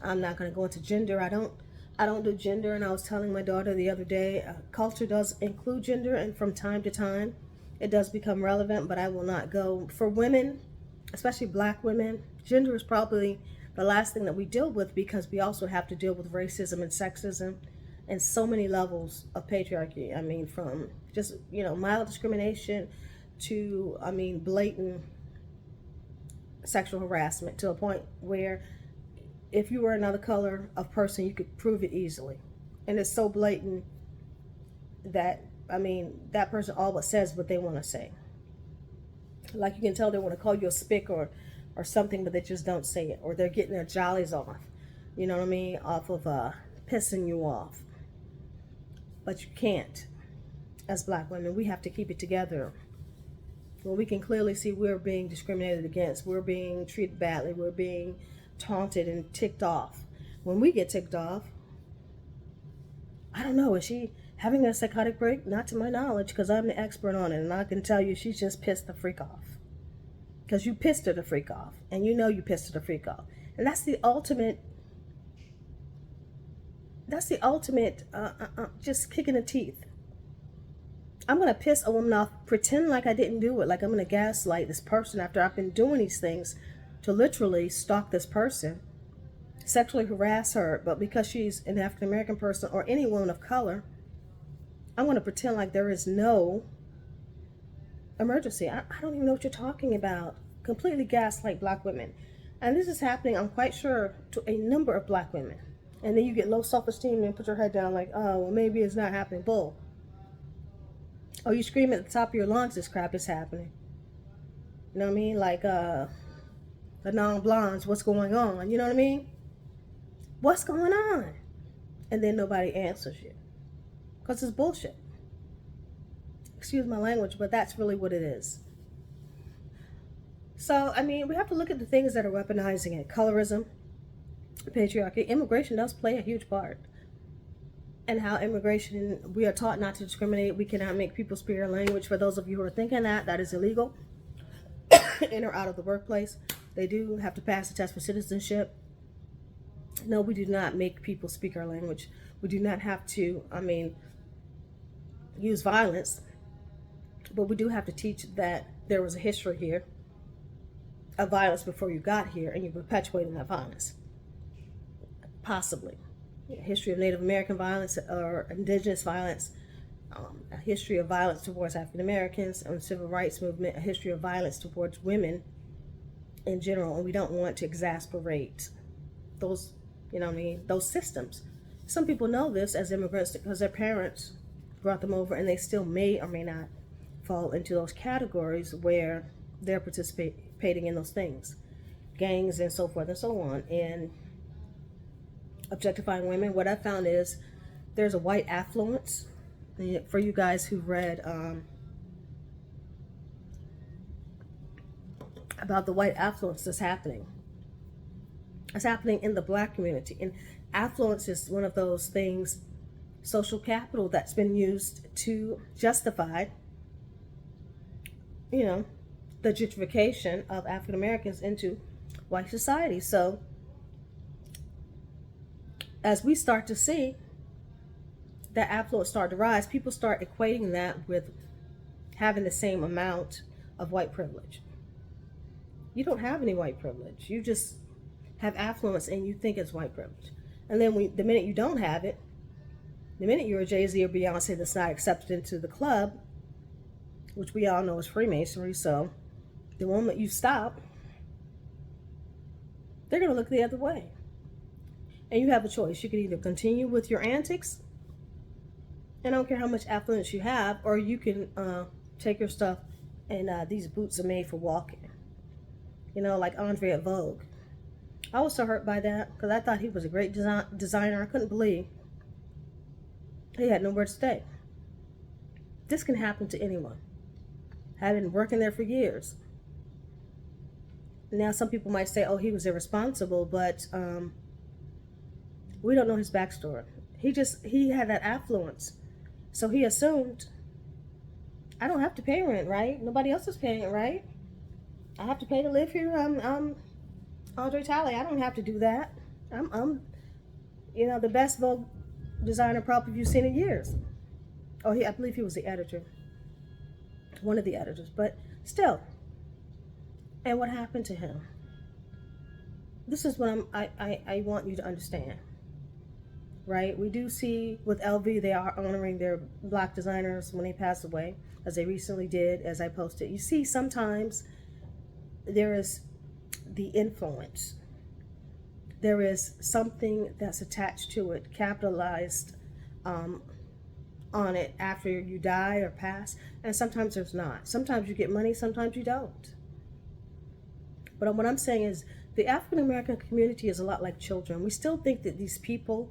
I'm not going to go into gender. I don't do gender. And I was telling my daughter the other day, culture does include gender. And from time to time, it does become relevant. But I will not go. For women, especially black women, gender is probably the last thing that we deal with, because we also have to deal with racism and sexism and so many levels of patriarchy. I mean, from just, mild discrimination to, blatant sexual harassment, to a point where if you were another color of person, you could prove it easily. And it's so blatant that, that person all but says what they want to say. Like, you can tell they want to call you a spick or something, but they just don't say it. Or they're getting their jollies off, off of pissing you off. But you can't. As black women, we have to keep it together. When we can clearly see we're being discriminated against, we're being treated badly, we're being taunted and ticked off. When we get ticked off, I don't know, is she having a psychotic break? Not to my knowledge, because I'm the expert on it, and I can tell you she's just pissed the freak off. Because you pissed her the freak off, and you pissed her the freak off. And that's the ultimate just kicking the teeth. I'm going to piss a woman off, pretend like I didn't do it, like I'm going to gaslight this person after I've been doing these things to literally stalk this person, sexually harass her, but because she's an African American person or any woman of color, I'm going to pretend like there is no emergency. I don't even know what you're talking about. Completely gaslight black women. And this is happening, I'm quite sure, to a number of black women. And then you get low self-esteem and put your head down like, oh, well, maybe it's not happening. Bull. Oh, you scream at the top of your lungs, this crap is happening. You know what I mean? Like, the non-blondes, what's going on? You know what I mean? What's going on? And then nobody answers you. Because it's bullshit. Excuse my language, but that's really what it is. So, we have to look at the things that are weaponizing it. Colorism. patriarchy, immigration does play a huge part. And how immigration, we are taught not to discriminate. We cannot make people speak our language. For those of you who are thinking that is illegal in or out of the workplace. They do have to pass the test for citizenship. No, we do not make people speak our language. We do not have to, use violence, but we do have to teach that there was a history here of violence before you got here, and you're perpetuating that violence. Possibly. A history of Native American violence or indigenous violence, a history of violence towards African Americans, and the civil rights movement, a history of violence towards women in general, and we don't want to exasperate those, those systems. Some people know this as immigrants because their parents brought them over, and they still may or may not fall into those categories where they're participating in those things, gangs and so forth and so on, and objectifying women. What I found is there's a white affluence. For you guys who've read about the white affluence that's happening, it's happening in the Black community. And affluence is one of those things, social capital, that's been used to justify, the gentrification of African Americans into white society. So as we start to see that affluence start to rise, people start equating that with having the same amount of white privilege. You don't have any white privilege. You just have affluence and you think it's white privilege. And then the minute you don't have it, the minute you're a Jay-Z or Beyonce that's not accepted into the club, which we all know is Freemasonry, so the moment you stop, they're going to look the other way. And you have a choice. You can either continue with your antics, and I don't care how much affluence you have, or you can take your stuff and these boots are made for walking. Like Andre at Vogue. I was so hurt by that because I thought he was a great designer. I couldn't believe he had nowhere to stay. This can happen to anyone. I've been working there for years. Now some people might say, oh, he was irresponsible, but we don't know his backstory. He had that affluence. So he assumed, I don't have to pay rent, right? Nobody else is paying it, right? I have to pay to live here. I'm Andre Talley. I don't have to do that. I'm the best Vogue designer probably you've seen in years. Oh, I believe he was the editor. One of the editors, but still. And what happened to him? This is what I want you to understand. Right? We do see with LV, they are honoring their Black designers when they pass away, as they recently did, as I posted. You see, sometimes there is the influence. There is something that's attached to it, capitalized on it after you die or pass, and sometimes there's not. Sometimes you get money, sometimes you don't. But what I'm saying is the African American community is a lot like children. We still think that these people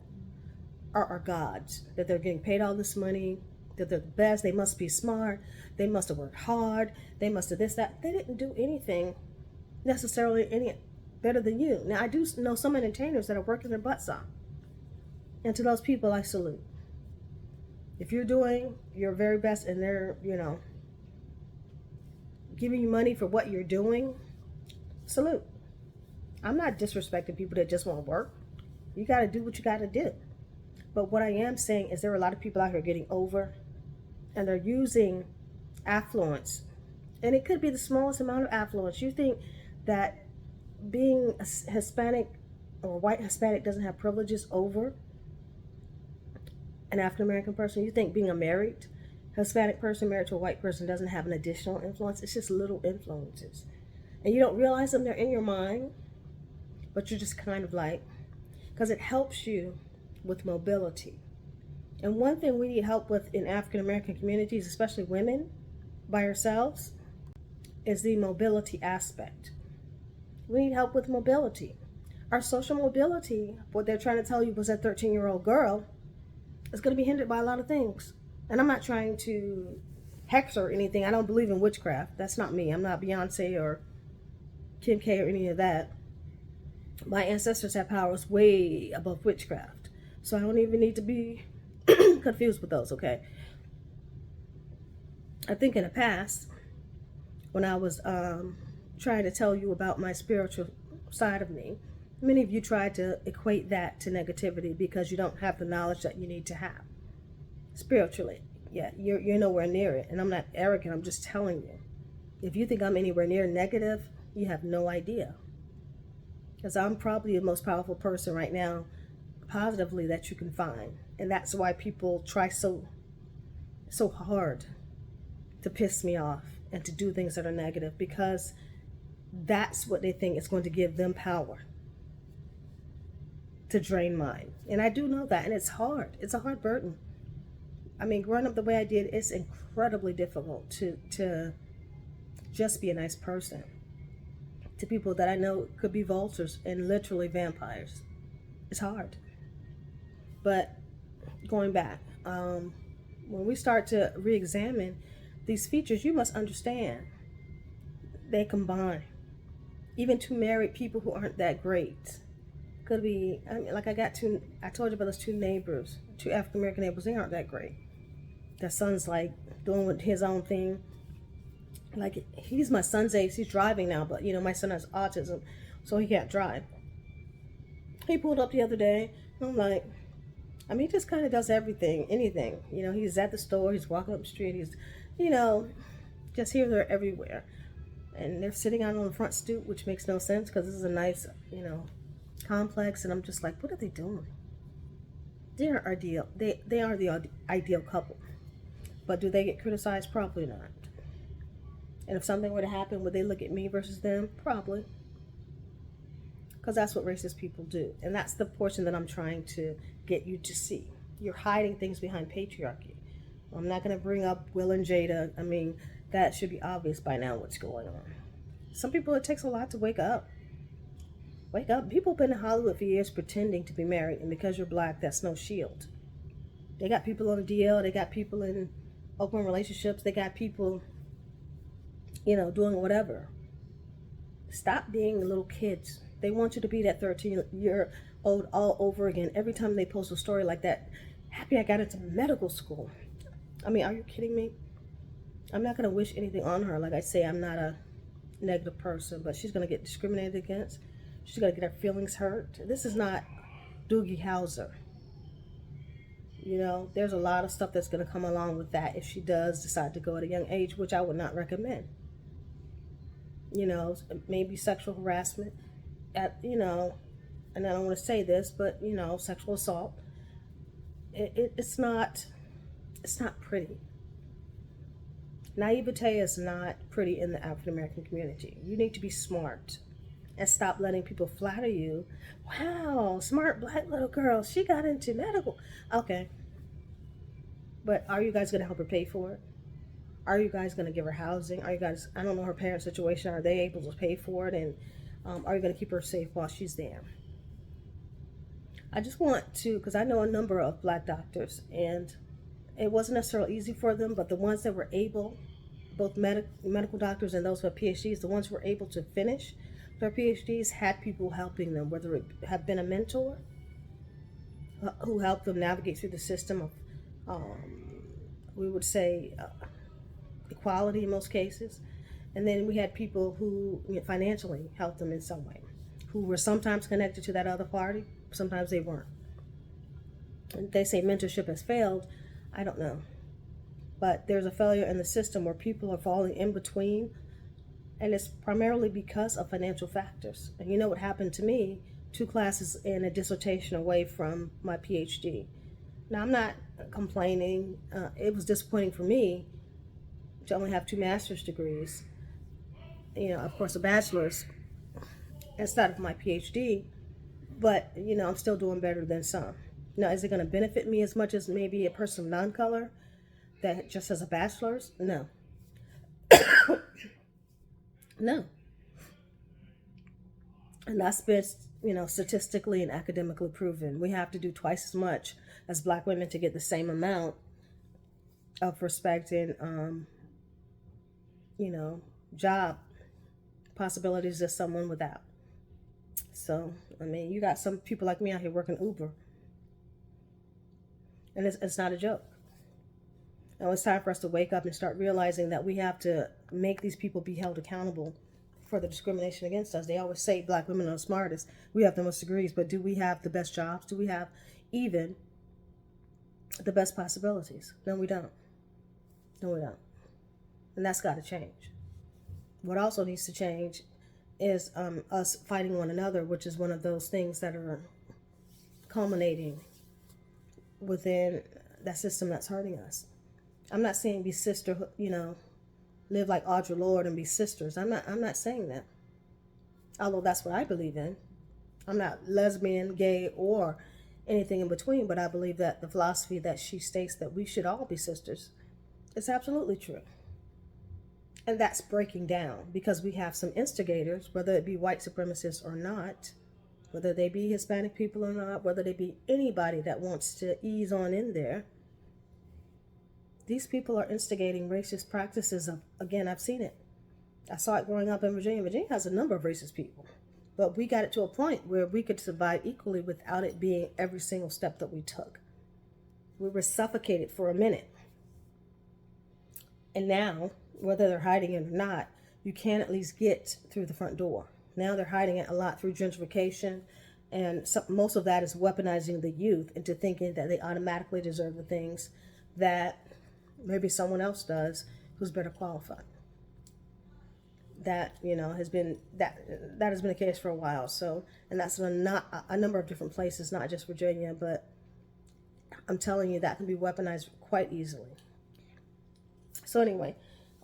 are our gods, that they're getting paid all this money, that they're the best, they must be smart, they must have worked hard, they must have this, that. They didn't do anything necessarily any better than you. Now, I do know some entertainers that are working their butts off. And to those people, I salute. If you're doing your very best and they're, giving you money for what you're doing, salute. I'm not disrespecting people that just want to work. You got to do what you got to do. But what I am saying is there are a lot of people out here getting over, and they're using affluence. And it could be the smallest amount of affluence. You think that being a Hispanic or white Hispanic doesn't have privileges over an African American person? You think being a married Hispanic person married to a white person doesn't have an additional influence? It's just little influences. And you don't realize them, they're in your mind, but you're just kind of like, because it helps you with mobility. And one thing we need help with in African American communities, especially women by ourselves, is the mobility aspect. We need help with mobility. Our social mobility, what they're trying to tell you was that 13-year-old girl, is going to be hindered by a lot of things. And I'm not trying to hex or anything. I don't believe in witchcraft. That's not me. I'm not Beyonce or Kim K or any of that. My ancestors had powers way above witchcraft. So I don't even need to be confused with those, okay? I think in the past, when I was trying to tell you about my spiritual side of me, many of you tried to equate that to negativity because you don't have the knowledge that you need to have spiritually. Yeah, you're nowhere near it. And I'm not arrogant, I'm just telling you. If you think I'm anywhere near negative, you have no idea. Because I'm probably the most powerful person right now, positively, that you can find. And that's why people try so hard to piss me off and to do things that are negative, because that's what they think is going to give them power to drain mine. And I do know that, and it's hard. It's a hard burden. I mean, growing up the way I did, it's incredibly difficult to just be a nice person to people that I know could be vultures and literally vampires. It's hard. But going back, when we start to re-examine these features, you must understand they combine. Even two married people who aren't that great could be. I mean, like I told you about those two neighbors, two African American neighbors. They aren't that great. Their son's like doing his own thing. Like, he's my son's age. He's driving now, but my son has autism, so he can't drive. He pulled up the other day, and I'm like, I mean, he just kind of does everything, anything. He's at the store, he's walking up the street, he's, you know, just here, there, everywhere. And they're sitting out on the front stoop, which makes no sense because this is a nice, complex. And I'm just like, what are they doing? They're ideal. They are the ideal couple. But do they get criticized? Probably not. And if something were to happen, would they look at me versus them? Probably. Because that's what racist people do. And that's the portion that I'm trying to get you to see. You're hiding things behind patriarchy. I'm not going to bring up Will and Jada. I mean, that should be obvious by now what's going on. Some people, it takes a lot to wake up. Wake up. People have been in Hollywood for years pretending to be married, and because you're black, that's no shield. They got people on the DL, they got people in open relationships, they got people, doing whatever. Stop being little kids. They want you to be that 13-year-old all over again every time they post a story like that. Happy I got into medical school. I mean, are you kidding me? I'm not going to wish anything on her. Like I say, I'm not a negative person, but she's going to get discriminated against. She's going to get her feelings hurt. This is not Doogie Howser. There's a lot of stuff that's going to come along with that if she does decide to go at a young age, which I would not recommend. Maybe sexual harassment and I don't want to say this, but, sexual assault. It's not pretty. Naivete is not pretty in the African American community. You need to be smart and stop letting people flatter you. Wow, smart black little girl. She got into medical. Okay. But are you guys going to help her pay for it? Are you guys going to give her housing? Are you guys, I don't know her parents' situation. Are they able to pay for it? And are you going to keep her safe while she's there? I just want to, because I know a number of black doctors, and it wasn't necessarily easy for them, but the ones that were able, both medical doctors and those who have PhDs, the ones who were able to finish their PhDs had people helping them, whether it have been a mentor who helped them navigate through the system of, we would say, equality in most cases. And then we had people who financially helped them in some way, who were sometimes connected to that other party, sometimes they weren't. And they say mentorship has failed. I don't know. But there's a failure in the system where people are falling in between, and it's primarily because of financial factors. And you know what happened to me? 2 classes and a dissertation away from my PhD. Now, I'm not complaining. It was disappointing for me to only have 2 master's degrees, of course, a bachelor's instead of my PhD, but, I'm still doing better than some. Now, is it going to benefit me as much as maybe a person of non-color that just has a bachelor's? No. No. And that's been, statistically and academically proven. We have to do twice as much as black women to get the same amount of respect and, job possibilities as someone without. So, I mean, you got some people like me out here working Uber, and it's not a joke. And it's time for us to wake up and start realizing that we have to make these people be held accountable for the discrimination against us. They always say black women are the smartest. We have the most degrees, but do we have the best jobs? Do we have even the best possibilities? No, we don't. No, we don't. And that's got to change. What also needs to change is us fighting one another, which is one of those things that are culminating within that system that's hurting us. I'm not saying be sister, live like Audre Lorde and be sisters. I'm not saying that. Although that's what I believe in. I'm not lesbian, gay, or anything in between, but I believe that the philosophy that she states that we should all be sisters is absolutely true. And that's breaking down because we have some instigators, whether it be white supremacists or not, whether they be Hispanic people or not, whether they be anybody that wants to ease on in there. These people are instigating racist practices. Again, I've seen it. I saw it growing up in Virginia. Virginia has a number of racist people. But we got it to a point where we could survive equally without it being every single step that we took. We were suffocated for a minute. And now, whether they're hiding it or not, you can at least get through the front door. Now they're hiding it a lot through gentrification. And most of that is weaponizing the youth into thinking that they automatically deserve the things that maybe someone else does who's better qualified. That has been the case for a while. So, and that's not a number of different places, not just Virginia, but I'm telling you that can be weaponized quite easily. So anyway,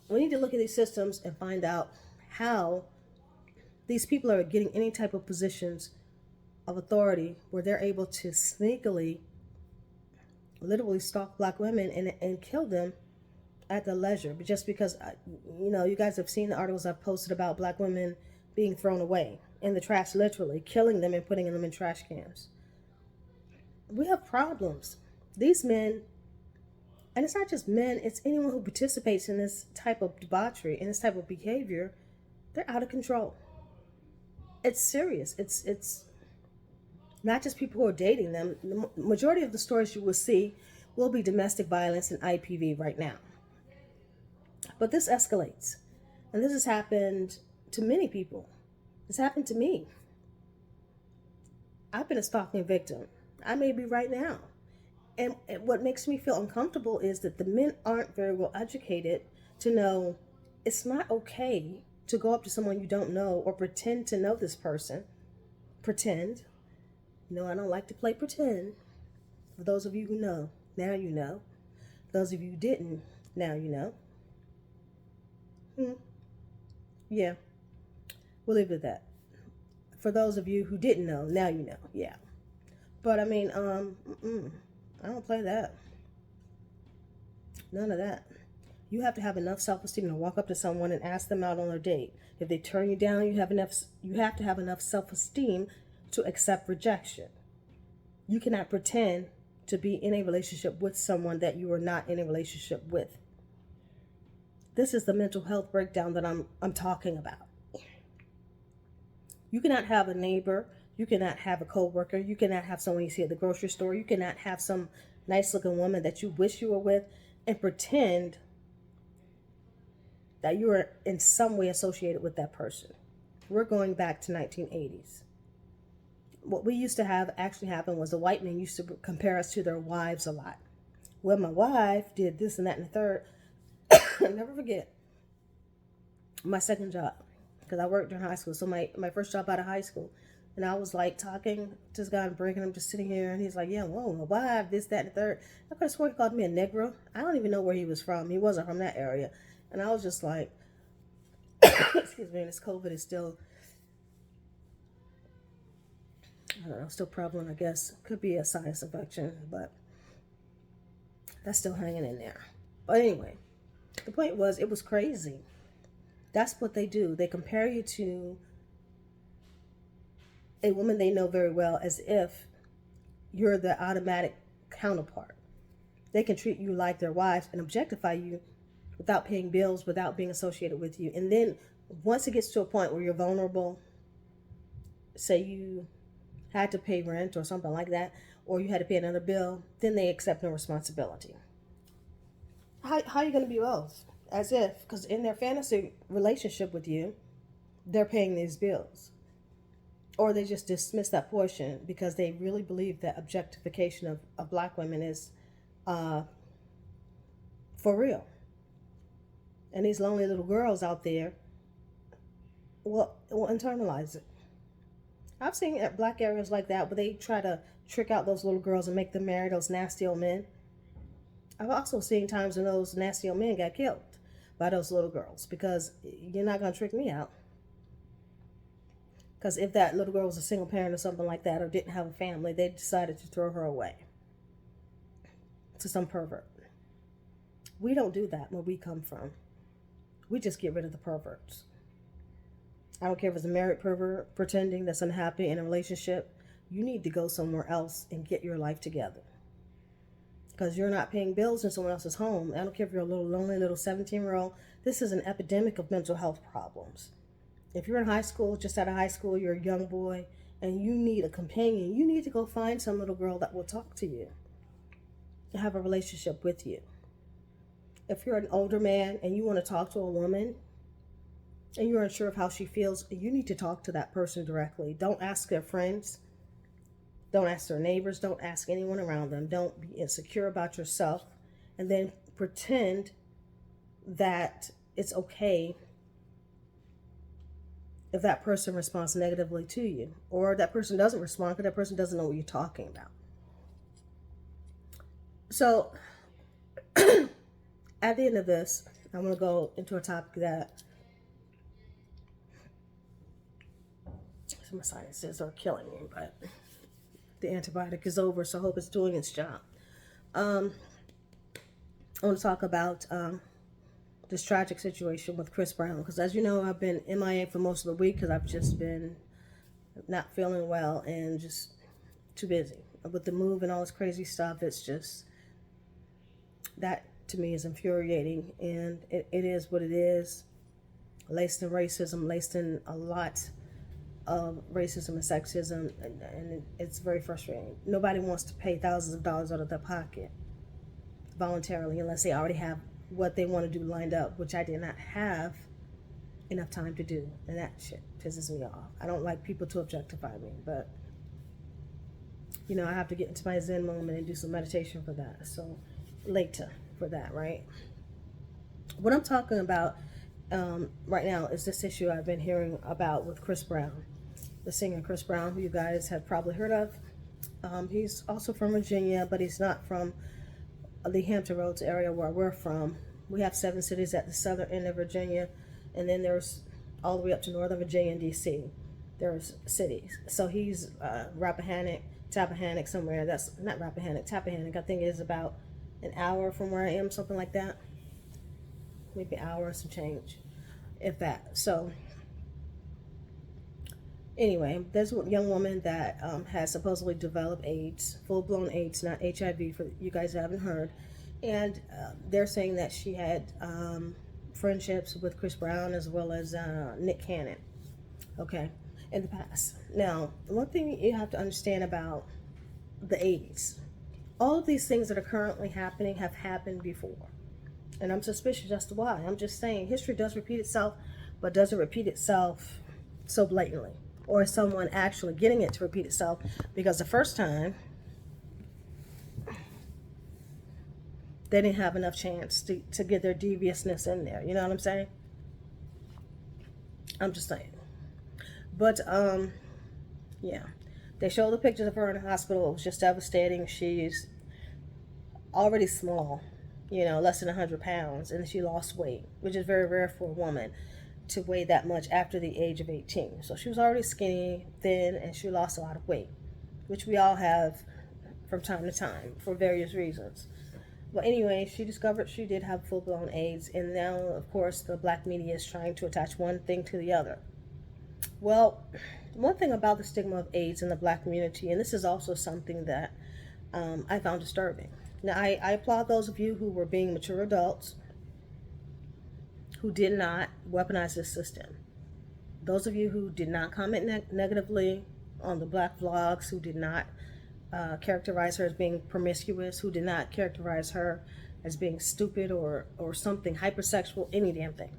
we need to look at these systems and find out how these people are getting any type of positions of authority where they're able to sneakily, literally stalk black women and kill them at their leisure, just because, you guys have seen the articles I've posted about black women being thrown away in the trash, literally killing them and putting them in trash cans. We have problems. These men, and it's not just men, it's anyone who participates in this type of debauchery and this type of behavior, they're out of control. It's serious. It's not just people who are dating them. The majority of the stories you will see will be domestic violence and IPV right now. But this escalates. And this has happened to many people. It's happened to me. I've been a stalking victim. I may be right now. And what makes me feel uncomfortable is that the men aren't very well educated to know it's not okay to go up to someone you don't know or pretend to know this person. Pretend. I don't like to play pretend. For those of you who know, now you know. Those of you who didn't, now you know. Yeah, we'll leave it at that. For those of you who didn't know, now you know. Yeah. But I mean, I don't play that. None of that. You have to have enough self-esteem to walk up to someone and ask them out on a date. If they turn you down, you have to have enough self-esteem to accept rejection. You cannot pretend to be in a relationship with someone that you are not in a relationship with. This is the mental health breakdown that I'm talking about. You cannot have a neighbor. You cannot have a coworker. You cannot have someone you see at the grocery store. You cannot have some nice looking woman that you wish you were with and pretend that you are in some way associated with that person. We're going back to 1980s. What we used to have actually happen was the white men used to compare us to their wives a lot. Well, my wife did this and that and the third. I'll never forget my second job, because I worked during high school. So my first job out of high school, and I was like talking to this guy in break, and I'm just sitting here, and he's like, yeah, whoa, my wife, this, that, and the third. I could have sworn he called me a Negro. I don't even know where he was from. He wasn't from that area. And I was just like, excuse me, this COVID is still, I don't know, still prevalent, I guess. Could be a sinus infection, but that's still hanging in there. But anyway, the point was, it was crazy. That's what they do. They compare you to a woman they know very well as if you're the automatic counterpart. They can treat you like their wives and objectify you without paying bills, without being associated with you. And then once it gets to a point where you're vulnerable, say you had to pay rent or something like that, or you had to pay another bill, then they accept no responsibility. How are you going to be both? As if, because in their fantasy relationship with you, they're paying these bills. Or they just dismiss that portion because they really believe that objectification of black women is uh, for real. And these lonely little girls out there will internalize it. I've seen black areas like that where they try to trick out those little girls and make them marry those nasty old men. I've also seen times when those nasty old men got killed by those little girls because you're not going to trick me out. Because if that little girl was a single parent or something like that or didn't have a family, they decided to throw her away to some pervert. We don't do that where we come from. We just get rid of the perverts. I don't care if it's a married pervert pretending that's unhappy in a relationship. You need to go somewhere else and get your life together. Because you're not paying bills in someone else's home. I don't care if you're a little lonely little 17-year-old. This is an epidemic of mental health problems. If you're in high school, just out of high school, you're a young boy, and you need a companion, you need to go find some little girl that will talk to you and have a relationship with you. If you're an older man and you want to talk to a woman and you're unsure of how she feels, you need to talk to that person directly. Don't ask their friends. Don't ask their neighbors. Don't ask anyone around them. Don't be insecure about yourself and then pretend that it's okay if that person responds negatively to you, or that person doesn't respond because that person doesn't know what you're talking about. So at the end of this, I'm going to go into a topic that some of my sinuses are killing me, but the antibiotic is over, so I hope it's doing its job. I want to talk about this tragic situation with Chris Brown, because as you know, I've been MIA for most of the week because I've just been not feeling well and just too busy with the move and all this crazy stuff. It's just, that to me is infuriating, and it is what it is, laced in racism, laced in a lot of racism and sexism, and it's very frustrating. Nobody wants to pay thousands of dollars out of their pocket voluntarily unless they already have what they want to do lined up, which I did not have enough time to do, and that shit pisses me off. I don't like people to objectify me, but you know, I have to get into my Zen moment and do some meditation for that. So later for that, right? What I'm talking about right now is this issue I've been hearing about with Chris Brown, the singer Chris Brown, who you guys have probably heard of. He's also from Virginia, but he's not from the Hampton Roads area where we're from. We have 7 cities at the southern end of Virginia, and then there's all the way up to Northern Virginia and DC. There's cities. So he's Rappahannock, Tappahannock, somewhere. That's not Rappahannock, Tappahannock. I think it is about an hour from where I am, something like that. Maybe an hour or some change, if that. So anyway, there's a young woman that has supposedly developed AIDS, full-blown AIDS, not HIV, for you guys who haven't heard. And they're saying that she had friendships with Chris Brown as well as Nick Cannon, okay, in the past. Now, one thing you have to understand about the AIDS, all of these things that are currently happening have happened before. And I'm suspicious as to why. I'm just saying history does repeat itself, but does it repeat itself so blatantly? Or is someone actually getting it to repeat itself? Because the first time, they didn't have enough chance to get their deviousness in there. You know what I'm saying? I'm just saying. But, yeah. They showed the pictures of her in the hospital. It was just devastating. She's already small, you know, less than 100 pounds, and she lost weight, which is very rare for a woman to weigh that much after the age of 18. So she was already skinny, thin, and she lost a lot of weight, which we all have from time to time for various reasons. But anyway, she discovered she did have full-blown AIDS, and now, of course, the black media is trying to attach one thing to the other. Well, one thing about the stigma of AIDS in the black community, and this is also something that I found disturbing. Now, I applaud those of you who were being mature adults who did not weaponize this system. Those of you who did not comment negatively on the black vlogs, who did not characterize her as being promiscuous, who did not characterize her as being stupid or something hypersexual, any damn thing.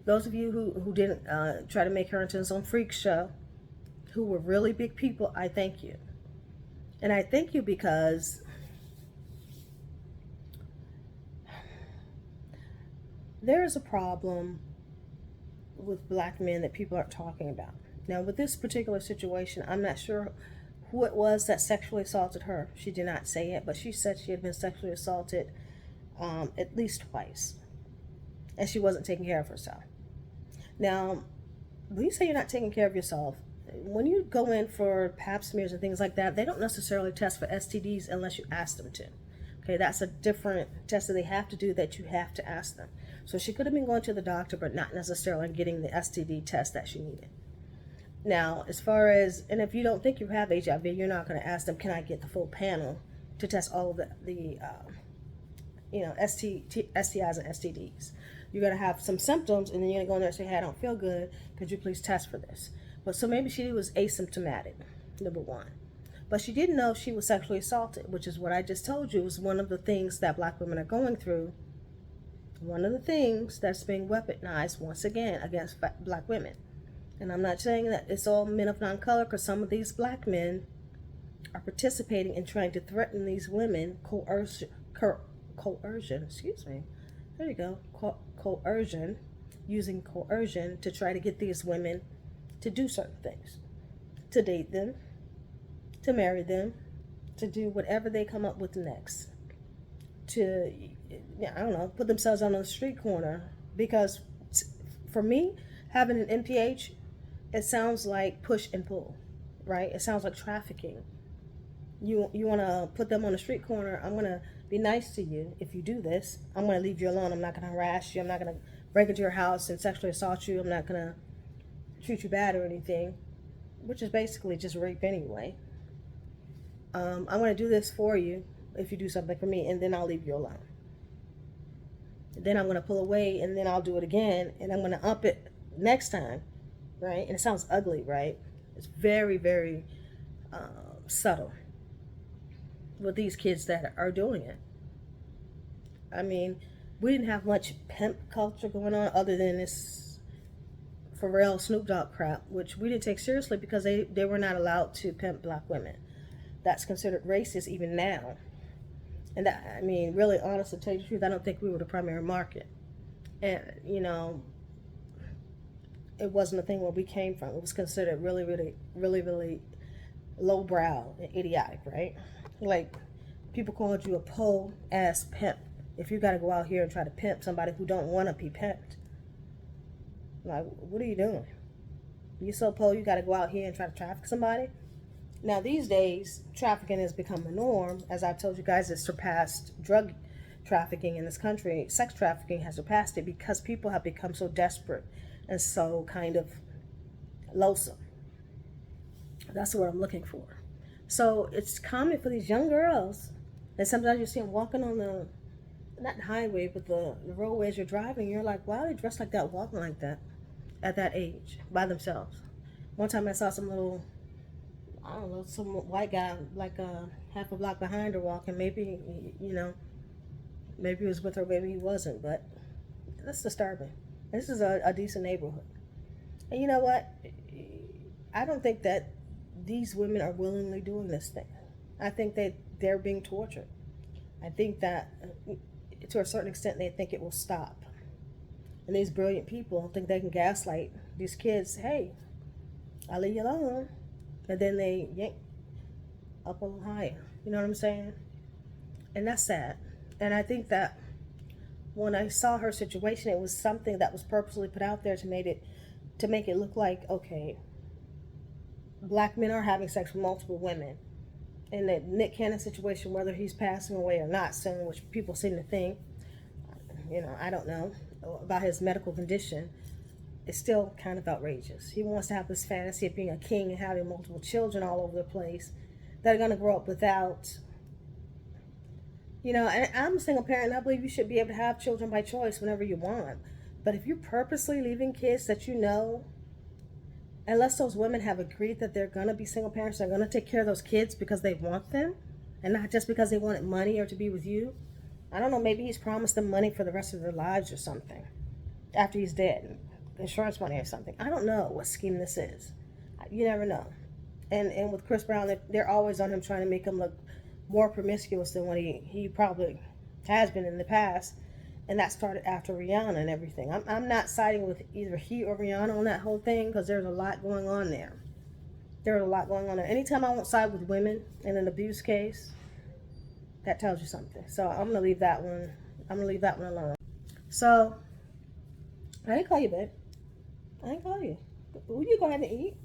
Those of you who didn't try to make her into his own freak show, who were really big people, I thank you. And I thank you because there is a problem with black men that people aren't talking about. Now, with this particular situation, I'm not sure who it was that sexually assaulted her. She did not say it, but she said she had been sexually assaulted at least twice, and she wasn't taking care of herself. Now, when you say you're not taking care of yourself, when you go in for pap smears and things like that, they don't necessarily test for STDs unless you ask them to. Okay, that's a different test that they have to do that you have to ask them. So she could have been going to the doctor, but not necessarily getting the STD test that she needed. Now, as far as, and if you don't think you have HIV, you're not going to ask them, can I get the full panel to test all of the STIs and STDs. You're going to have some symptoms, and then you're going to go in there and say, hey, I don't feel good. Could you please test for this? But so maybe she was asymptomatic, number one. But she didn't know she was sexually assaulted, which is what I just told you was one of the things that black women are going through. One of the things that's being weaponized once again against black women. And I'm not saying that it's all men of non-color, because some of these black men are participating in trying to threaten these women, coercion, excuse me, there you go, coercion, using coercion to try to get these women to do certain things, to date them, to marry them, to do whatever they come up with next, to, I don't know, put themselves on the street corner. Because for me, having an MPH, it sounds like push and pull, right? It sounds like trafficking. You want to put them on the street corner. I'm going to be nice to you if you do this. I'm going to leave you alone. I'm not going to harass you. I'm not going to break into your house and sexually assault you. I'm not going to treat you bad or anything, which is basically just rape anyway. I'm going to do this for you if you do something for me, and then I'll leave you alone. Then I'm going to pull away, and then I'll do it again, and I'm going to up it next time, right? And it sounds ugly, right? It's very, very subtle with these kids that are doing it. I mean, we didn't have much pimp culture going on other than this Pharrell Snoop Dogg crap, which we didn't take seriously because they were not allowed to pimp black women. That's considered racist even now. And that, I mean, really, honestly, to tell you the truth, I don't think we were the primary market. And, you know, it wasn't a thing where we came from. It was considered really, really, really, really lowbrow and idiotic, right? Like, people called you a po-ass pimp if you got to go out here and try to pimp somebody who don't want to be pimped. Like, what are you doing? You so po, you got to go out here and try to traffic somebody? Now, these days, trafficking has become the norm. As I've told you guys, it's surpassed drug trafficking in this country. Sex trafficking has surpassed it because people have become so desperate and so kind of loathsome. That's what I'm looking for. So it's common for these young girls, and sometimes you see them walking on the, not the highway, but the roadway as you're driving. You're like, why are they dressed like that, walking like that at that age by themselves? One time I saw some little, I don't know, some white guy like half a block behind her walking. Maybe, you know, maybe he was with her, maybe he wasn't, but that's disturbing. This is a decent neighborhood. And you know what? I don't think that these women are willingly doing this thing. I think that they're being tortured. I think that to a certain extent they think it will stop. And these brilliant people think they can gaslight these kids, hey, I'll leave you alone. And then they yank up a little higher. You know what I'm saying? And that's sad. And I think that when I saw her situation, it was something that was purposely put out there to make it look like, okay, black men are having sex with multiple women. In the Nick Cannon situation, whether he's passing away or not soon, which people seem to think, you know, I don't know, about his medical condition, it's still kind of outrageous. He wants to have this fantasy of being a king and having multiple children all over the place that are going to grow up without, you know, and I'm a single parent, and I believe you should be able to have children by choice whenever you want. But if you're purposely leaving kids that you know unless those women have agreed that they're going to be single parents, they're going to take care of those kids because they want them and not just because they wanted money or to be with you. I don't know, maybe he's promised them money for the rest of their lives or something after he's dead, insurance money or something. I don't know what scheme this is. You never know. And with Chris Brown, they're always on him trying to make him look more promiscuous than what he probably has been in the past. And that started after Rihanna and everything. I'm not siding with either he or Rihanna on that whole thing because there's a lot going on there. There's a lot going on there. Anytime I won't side with women in an abuse case, that tells you something. So I'm gonna leave that one. I'm gonna leave that one alone. So I didn't call you, babe. I didn't call you. Will you go ahead and eat?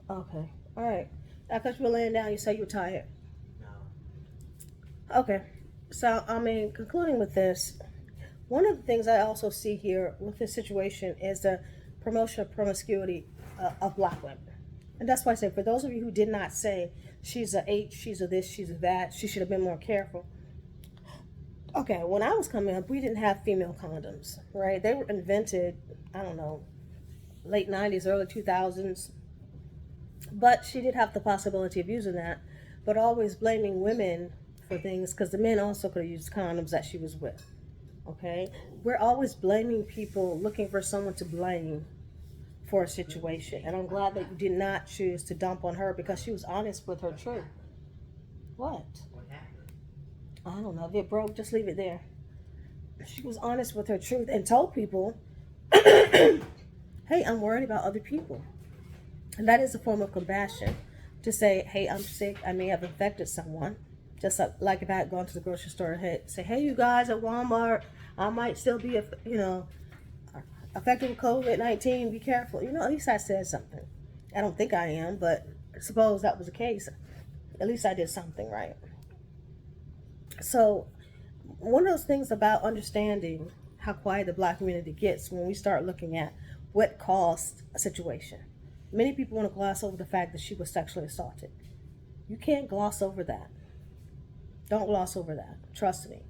Okay. All right. I thought you were laying down. You said you were tired. No. Okay. So, I mean, concluding with this, one of the things I also see here with this situation is the promotion of promiscuity of black women. And that's why I say, for those of you who did not say, she's a H, she's a this, she's a that, she should have been more careful. Okay, when I was coming up, we didn't have female condoms, right? They were invented, I don't know, late 90s, early 2000s. But she did have the possibility of using that, but always blaming women for things because the men also could have used condoms that she was with. Okay? We're always blaming people, looking for someone to blame for a situation. And I'm glad that you did not choose to dump on her because she was honest with her truth. What? What happened? I don't know. If it broke, just leave it there. She was honest with her truth and told people, hey, I'm worried about other people. And that is a form of compassion to say, hey, I'm sick. I may have infected someone. Just like if I had gone to the grocery store and say, hey, you guys at Walmart, I might still be, affected with COVID-19. Be careful. At least I said something. I don't think I am, but suppose that was the case. At least I did something right. So one of those things about understanding how quiet the black community gets when we start looking at what caused a situation. Many people want to gloss over the fact that she was sexually assaulted. You can't gloss over that. Don't gloss over that. Trust me.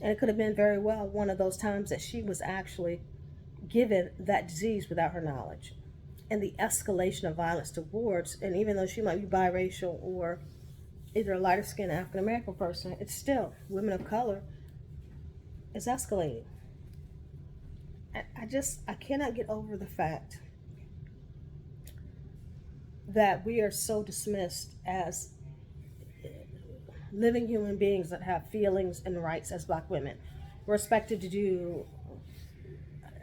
And it could have been very well one of those times that she was actually given that disease without her knowledge. And the escalation of violence towards, and even though she might be biracial or either a lighter skinned African American person, it's still women of color is escalating. I cannot get over the fact that we are so dismissed as living human beings that have feelings and rights as black women. We're expected to do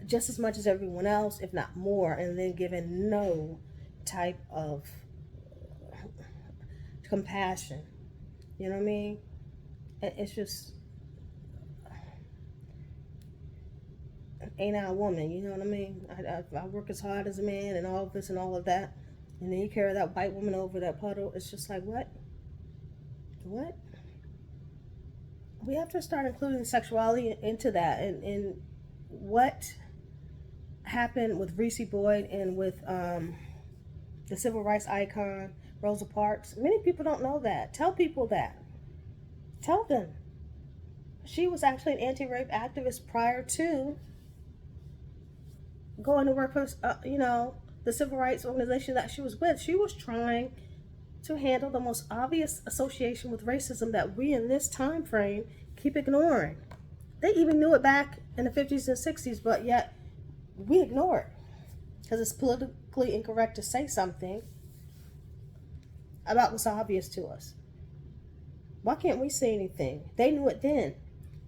just as much as everyone else, if not more, and then given no type of compassion. You know what I mean? It's just, ain't I a woman? You know what I mean? I work as hard as a man and all of this and all of that. And then you carry that white woman over that puddle. It's just like, what? What? We have to start including sexuality into that. And what happened with Reese Boyd and with the civil rights icon, Rosa Parks. Many people don't know that. Tell people that. Tell them. She was actually an anti-rape activist prior to going to work for, the civil rights organization that she was with. She was trying to handle the most obvious association with racism that we in this time frame keep ignoring. They even knew it back in the 50s and 60s, but yet we ignore it because it's politically incorrect to say something about what's obvious to us. Why can't we say anything? They knew it then.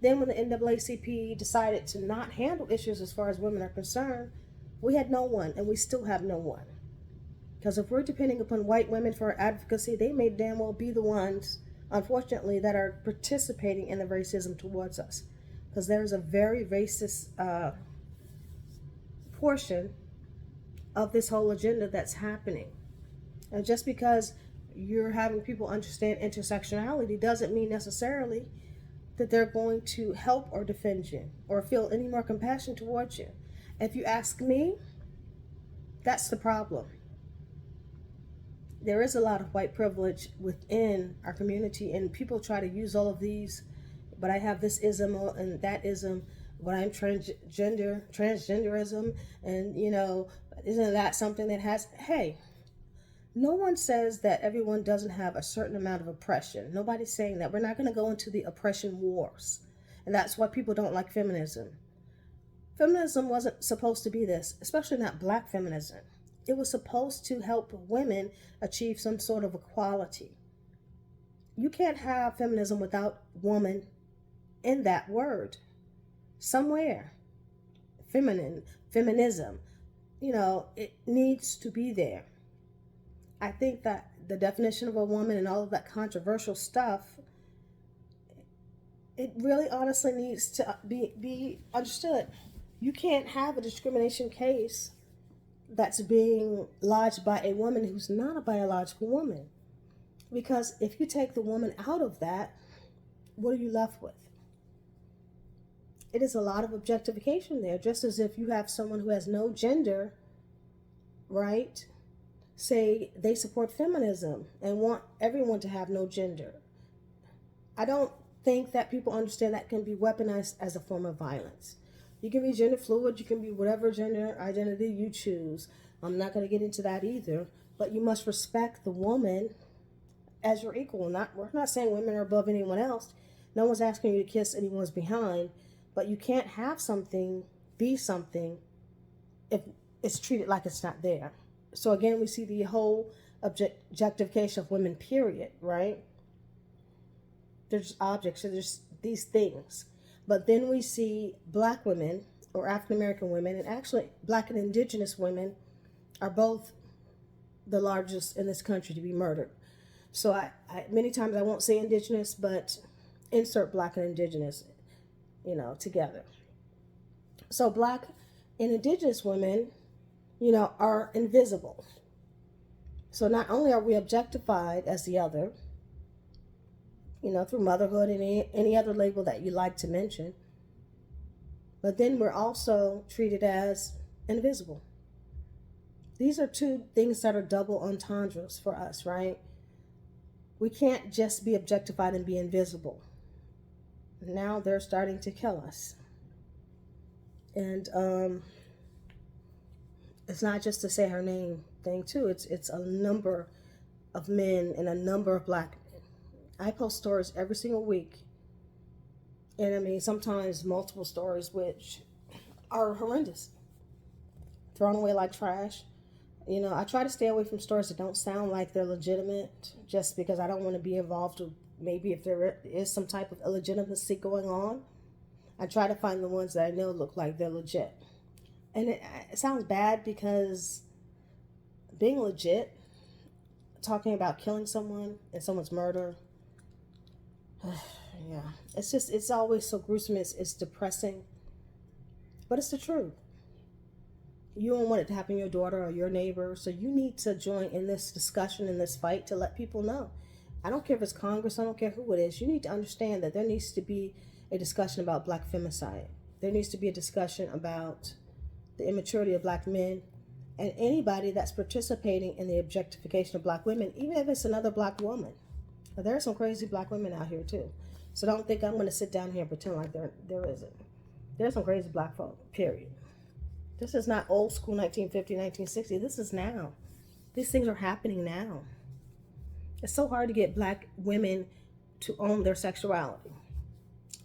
Then when the NAACP decided to not handle issues as far as women are concerned, we had no one, and we still have no one. Because if we're depending upon white women for advocacy, they may damn well be the ones, unfortunately, that are participating in the racism towards us. Because there's a very racist portion of this whole agenda that's happening. And just because you're having people understand intersectionality doesn't mean necessarily that they're going to help or defend you or feel any more compassion towards you. If you ask me, that's the problem. There is a lot of white privilege within our community, and people try to use all of these, but I have this ism and that ism. what I'm transgenderism, and isn't that something that has? Hey, no one says that everyone doesn't have a certain amount of oppression. Nobody's saying that. We're not going to go into the oppression wars, and that's why people don't like feminism. Feminism wasn't supposed to be this, especially not black feminism. It was supposed to help women achieve some sort of equality. You can't have feminism without woman in that word somewhere. Feminism, it needs to be there. I think that the definition of a woman and all of that controversial stuff, it really honestly needs to be understood. You can't have a discrimination case that's being lodged by a woman who's not a biological woman. Because if you take the woman out of that, what are you left with? It is a lot of objectification there, just as if you have someone who has no gender, right? Say they support feminism and want everyone to have no gender. I don't think that people understand that can be weaponized as a form of violence. You can be gender fluid, you can be whatever gender identity you choose. I'm not going to get into that either, but you must respect the woman as your equal. We're not saying women are above anyone else. No one's asking you to kiss anyone's behind, but you can't have something be something if it's treated like it's not there. So again, we see the whole objectification of women, period, right? There's objects, so there's these things. But then we see black women or African American women, and actually black and indigenous women are both the largest in this country to be murdered. So I many times I won't say indigenous, but insert black and indigenous, together. So black and indigenous women, are invisible. So not only are we objectified as the other, through motherhood and any other label that you like to mention, but then we're also treated as invisible. These are two things that are double entendres for us, right? We can't just be objectified and be invisible. Now they're starting to kill us. And it's not just to say her name thing too. It's a number of men and a number of black men. I post stories every single week. And I mean, sometimes multiple stories which are horrendous. Thrown away like trash. I try to stay away from stories that don't sound like they're legitimate, just because I don't want to be involved with maybe if there is some type of illegitimacy going on. I try to find the ones that I know look like they're legit. And it sounds bad because being legit, talking about killing someone and someone's murder, yeah, it's always so gruesome. It's depressing, but it's the truth. You don't want it to happen to your daughter or your neighbor, so you need to join in this discussion, in this fight, to let people know. I don't care if it's Congress, I don't care who it is. You need to understand that there needs to be a discussion about black femicide. There needs to be a discussion about the immaturity of black men and anybody that's participating in the objectification of black women, even if it's another black woman. But there are some crazy black women out here too. So don't think I'm going to sit down here and pretend like there isn't. There's some crazy black folk, period. This is not old school 1950, 1960. This is now. These things are happening now. It's so hard to get black women to own their sexuality,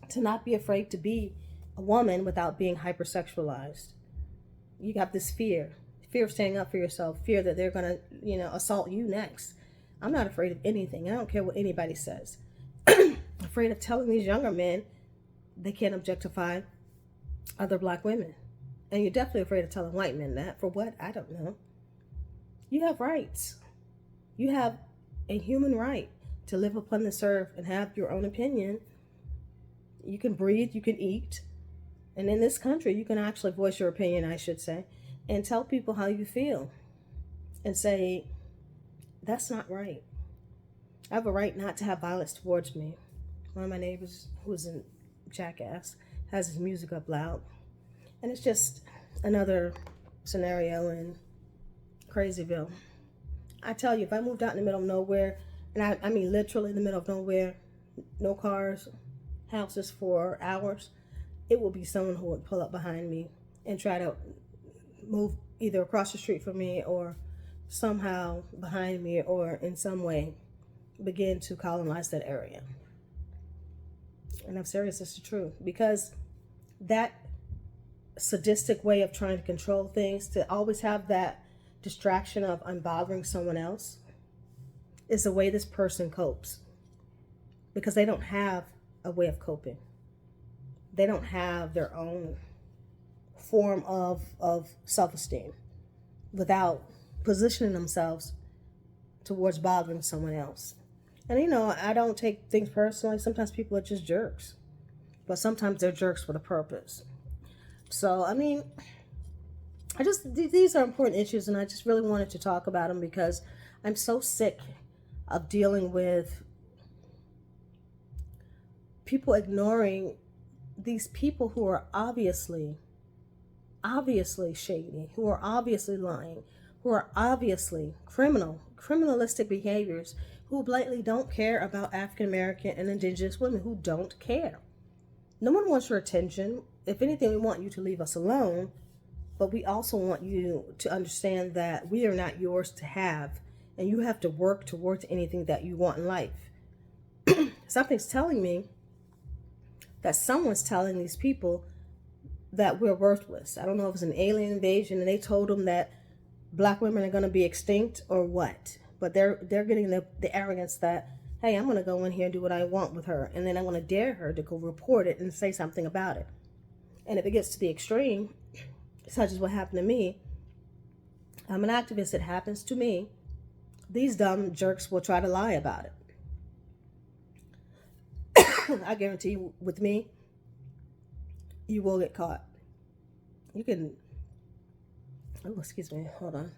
to not be afraid to be a woman without being hypersexualized. You got this fear of standing up for yourself, fear that they're going to, assault you next. I'm not afraid of anything. I don't care what anybody says. I'm afraid of telling these younger men they can't objectify other black women. And you're definitely afraid of telling white men that. For what? I don't know. You have rights. You have a human right to live upon this earth and have your own opinion. You can breathe, you can eat. And in this country, you can actually voice your opinion, I should say, and tell people how you feel. And say, that's not right. I have a right not to have violence towards me. One of my neighbors, who is a jackass, has his music up loud. And it's just another scenario in Crazyville. I tell you, if I moved out in the middle of nowhere, and I mean literally in the middle of nowhere, no cars, houses for hours, it will be someone who would pull up behind me and try to move either across the street from me or somehow behind me or in some way begin to colonize that area. And I'm serious, it's the truth. Because that sadistic way of trying to control things, to always have that distraction of I'm bothering someone else, is the way this person copes. Because they don't have a way of coping. They don't have their own form of self-esteem without positioning themselves towards bothering someone else. And I don't take things personally. Sometimes people are just jerks. But sometimes they're jerks with a purpose. So, these are important issues, and I just really wanted to talk about them because I'm so sick of dealing with people ignoring these people who are obviously shady, who are obviously lying, who are obviously criminalistic behaviors, who blatantly don't care about African American and indigenous women, who don't care. No one wants your attention. If anything, we want you to leave us alone, but we also want you to understand that we are not yours to have, and you have to work towards anything that you want in life. Something's telling me that someone's telling these people that we're worthless. I don't know if it's an alien invasion and they told them that black women are going to be extinct or what, but they're getting the arrogance that, hey, I'm going to go in here and do what I want with her, and then I'm going to dare her to go report it and say something about it. And if it gets to the extreme, such as what happened to me, I'm an activist, it happens to me, these dumb jerks will try to lie about it. I guarantee you, with me, you will get caught. You can, oh, excuse me, hold on.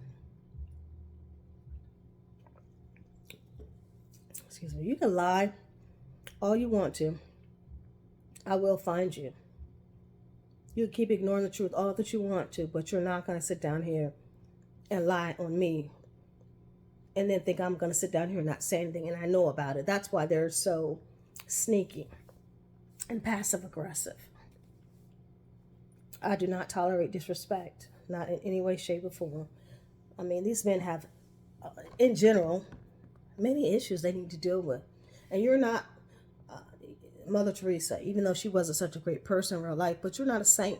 Excuse me, you can lie all you want to. I will find you. You can keep ignoring the truth all that you want to, but you're not going to sit down here and lie on me and then think I'm going to sit down here and not say anything, and I know about it. That's why they're so sneaky and passive aggressive. I do not tolerate disrespect, not in any way, shape, or form. These men have, in general, many issues they need to deal with. And you're not Mother Teresa, even though she wasn't such a great person in real life, but you're not a saint.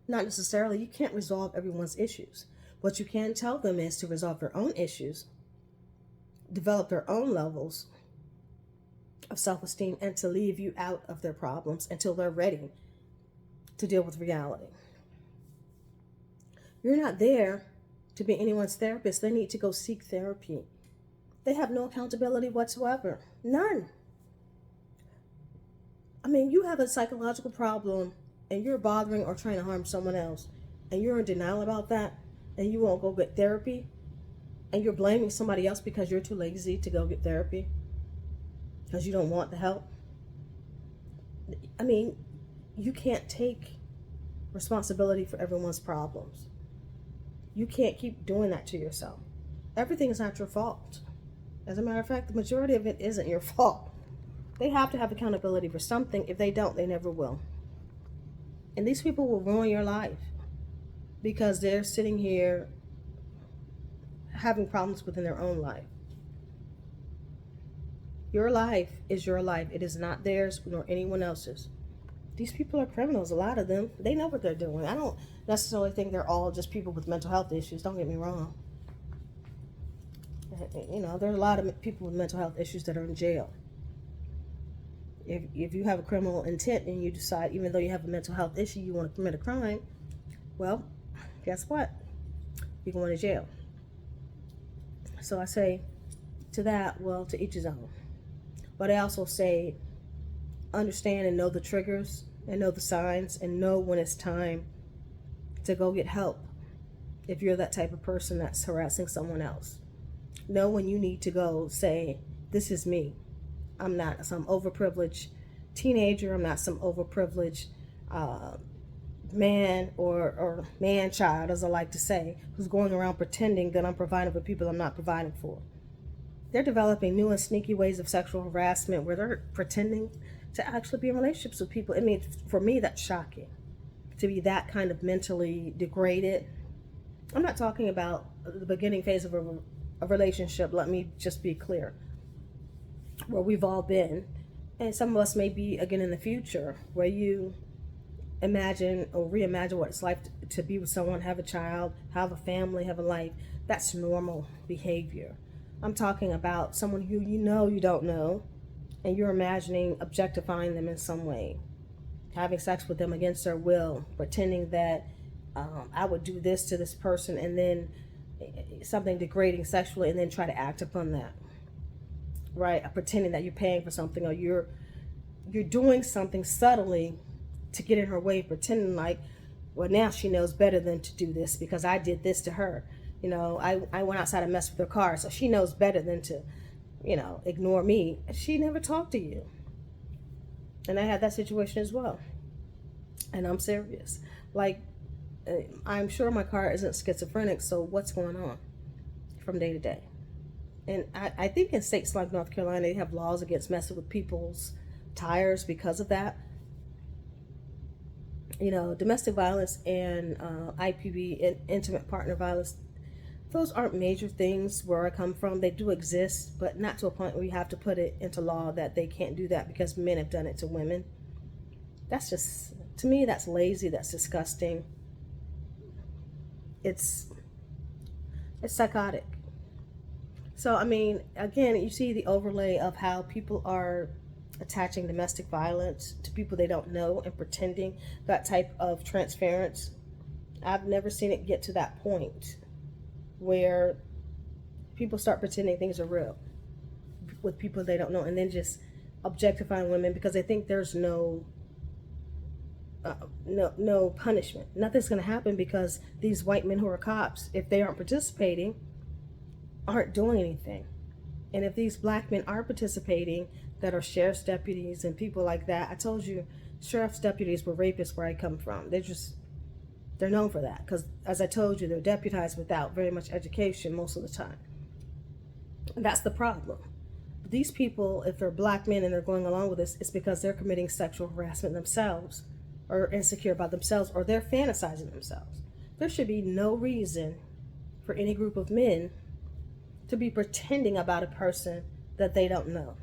Not necessarily. You can't resolve everyone's issues. What you can tell them is to resolve their own issues, develop their own levels of self-esteem, and to leave you out of their problems until they're ready to deal with reality. You're not there to be anyone's therapist. They need to go seek therapy. They have no accountability whatsoever. None. You have a psychological problem and you're bothering or trying to harm someone else, and you're in denial about that, and you won't go get therapy, and you're blaming somebody else because you're too lazy to go get therapy, because you don't want the help. You can't take responsibility for everyone's problems. You can't keep doing that to yourself. Everything is not your fault. As a matter of fact, the majority of it isn't your fault. They have to have accountability for something. If they don't, they never will. And these people will ruin your life because they're sitting here having problems within their own life. Your life is your life. It is not theirs nor anyone else's. These people are criminals, a lot of them. They know what they're doing. I don't necessarily think they're all just people with mental health issues. Don't get me wrong. There are a lot of people with mental health issues that are in jail. If you have a criminal intent and you decide, even though you have a mental health issue, you want to commit a crime, well, guess what? You're going to jail. So I say to that, well, to each his own. But I also say, understand and know the triggers and know the signs and know when it's time to go get help if you're that type of person that's harassing someone else. Know when you need to go say, this is me. I'm not some overprivileged teenager. I'm not some overprivileged man or man-child, as I like to say, who's going around pretending that I'm providing for people I'm not providing for. They're developing new and sneaky ways of sexual harassment where they're pretending to actually be in relationships with people. I mean, for me, that's shocking to be that kind of mentally degraded. I'm not talking about the beginning phase of a relationship. Let me just be clear, where we've all been, and some of us may be again in the future, where you imagine or reimagine what it's like to be with someone, have a child, have a family, have a life. That's normal behavior. I'm talking about someone who you don't know, and you're imagining objectifying them in some way, having sex with them against their will, pretending that I would do this to this person, and then something degrading sexually, and then try to act upon that, right? Pretending that you're paying for something, or you're doing something subtly to get in her way, pretending like, well, now she knows better than to do this because I did this to her. I went outside and messed with her car, so she knows better than to, ignore me. She never talked to you. And I had that situation as well. And I'm serious. Like, I'm sure my car isn't schizophrenic, so what's going on from day to day? And I think in states like North Carolina, they have laws against messing with people's tires because of that. Domestic violence and IPV, intimate partner violence, those aren't major things where I come from. They do exist, but not to a point where you have to put it into law that they can't do that because men have done it to women. That's just, to me, that's lazy. That's disgusting. It's psychotic. So, I mean, again, you see the overlay of how people are attaching domestic violence to people they don't know and pretending that type of transference. I've never seen it get to that point where people start pretending things are real with people they don't know, and then just objectifying women because they think there's no punishment. Nothing's going to happen because these white men who are cops, if they aren't participating, aren't doing anything. And if these black men are participating, that are sheriff's deputies and people like that, I told you, sheriff's deputies were rapists where I come from. They're known for that because, as I told you, they're deputized without very much education most of the time. And that's the problem. These people, if they're black men and they're going along with this, it's because they're committing sexual harassment themselves, or insecure about themselves, or they're fantasizing themselves. There should be no reason for any group of men to be pretending about a person that they don't know,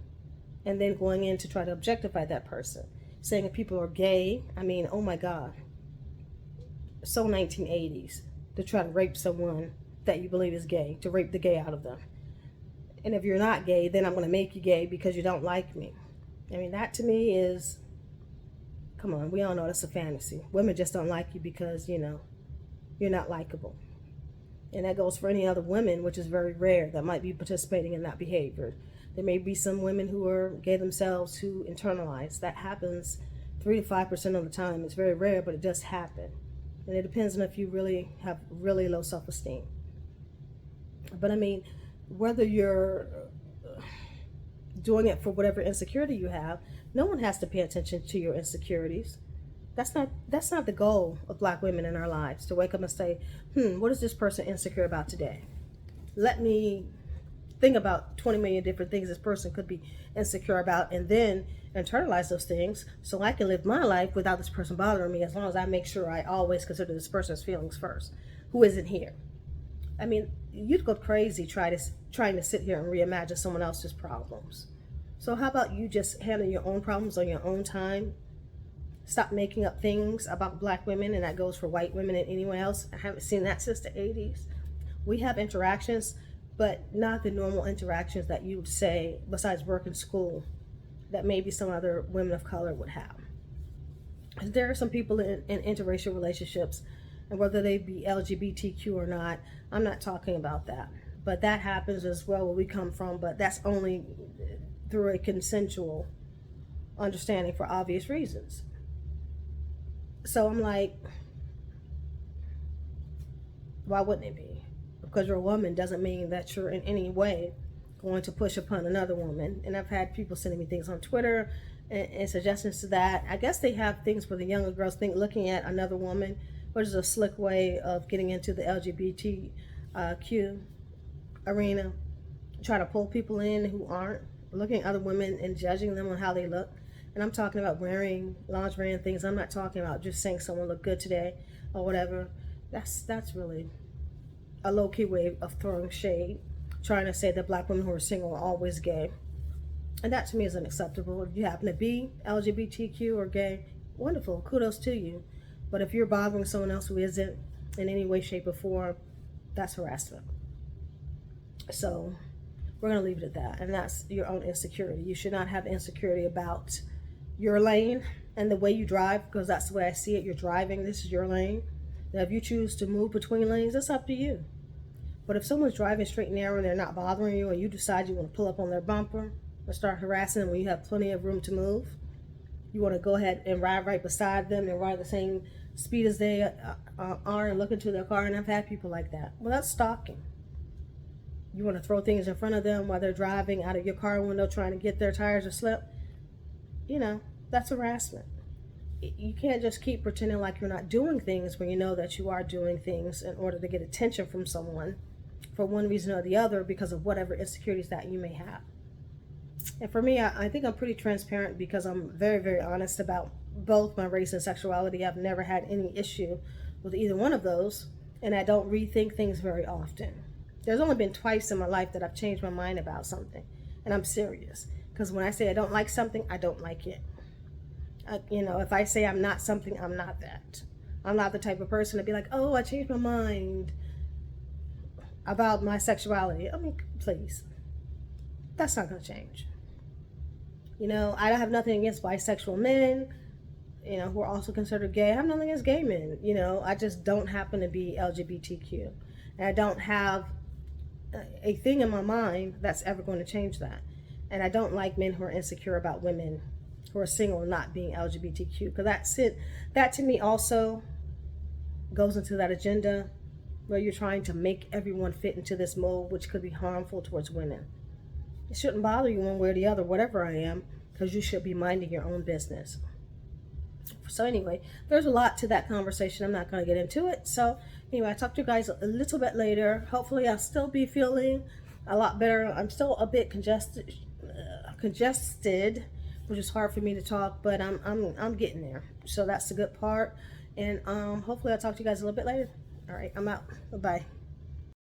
and then going in to try to objectify that person, saying if people are gay. I mean, oh my God. So 1980s to try to rape someone that you believe is gay, to rape the gay out of them. And if you're not gay, then I'm going to make you gay because you don't like me. I mean, that to me is, come on, we all know that's a fantasy. Women just don't like you because, you're not likable. And that goes for any other women, which is very rare, that might be participating in that behavior. There may be some women who are gay themselves who internalize. That happens 3 to 5% of the time. It's very rare, but it does happen. And it depends on if you really have really low self-esteem. But I mean, whether you're doing it for whatever insecurity you have, no one has to pay attention to your insecurities. That's not the goal of black women in our lives, to wake up and say, what is this person insecure about today? Let me think about 20 million different things this person could be insecure about, and then internalize those things so I can live my life without this person bothering me, as long as I make sure I always consider this person's feelings first, who isn't here. I mean, you'd go crazy trying to sit here and reimagine someone else's problems. So how about you just handle your own problems on your own time? Stop making up things about black women, and that goes for white women and anyone else. I haven't seen that since the 80s. We have interactions, but not the normal interactions that you would say, besides work and school, that maybe some other women of color would have. There are some people in interracial relationships, and whether they be LGBTQ or not, I'm not talking about that. But that happens as well where we come from, but that's only through a consensual understanding for obvious reasons. So I'm like, why wouldn't it be? Because you're a woman doesn't mean that you're in any way going to push upon another woman. And I've had people sending me things on Twitter and suggestions to that. I guess they have things where the younger girls think looking at another woman, which is a slick way of getting into the LGBTQ arena, try to pull people in who aren't, looking at other women and judging them on how they look. And I'm talking about wearing lingerie and things. I'm not talking about just saying someone look good today or whatever. That's really a low key way of throwing shade, trying to say that black women who are single are always gay. And that to me is unacceptable. If you happen to be LGBTQ or gay, wonderful, kudos to you. But if you're bothering someone else who isn't in any way, shape, or form, that's harassment. So we're going to leave it at that. And that's your own insecurity. You should not have insecurity about your lane and the way you drive, because that's the way I see it. You're driving, this is your lane. Now, if you choose to move between lanes, that's up to you. But if someone's driving straight and narrow and they're not bothering you, and you decide you want to pull up on their bumper and start harassing them when you have plenty of room to move, you want to go ahead and ride right beside them and ride the same speed as they are and look into their car. And I've had people like that. Well, that's stalking. You want to throw things in front of them while they're driving out of your car window trying to get their tires to slip. You know, that's harassment. You can't just keep pretending like you're not doing things when you know that you are doing things in order to get attention from someone for one reason or the other because of whatever insecurities that you may have. And for me, I think I'm pretty transparent because I'm very, very honest about both my race and sexuality. I've never had any issue with either one of those, and I don't rethink things very often. There's only been twice in my life that I've changed my mind about something, and I'm serious. Because when I say I don't like something, I don't like it. If I say I'm not something, I'm not that. I'm not the type of person to be like, oh, I changed my mind about my sexuality. I mean, please. That's not going to change. I don't have nothing against bisexual men, who are also considered gay. I have nothing against gay men. I just don't happen to be LGBTQ. And I don't have a thing in my mind that's ever going to change that. And I don't like men who are insecure about women who are single not being LGBTQ, because that's it. That to me also goes into that agenda where you're trying to make everyone fit into this mold, which could be harmful towards women. It shouldn't bother you one way or the other, whatever I am, because you should be minding your own business. So anyway, there's a lot to that conversation. I'm not going to get into it. So anyway, I'll talk to you guys a little bit later. Hopefully I'll still be feeling a lot better. I'm still a bit congested, which is hard for me to talk, but I'm getting there. So that's the good part. And hopefully I'll talk to you guys a little bit later. All right, I'm out. Bye-bye.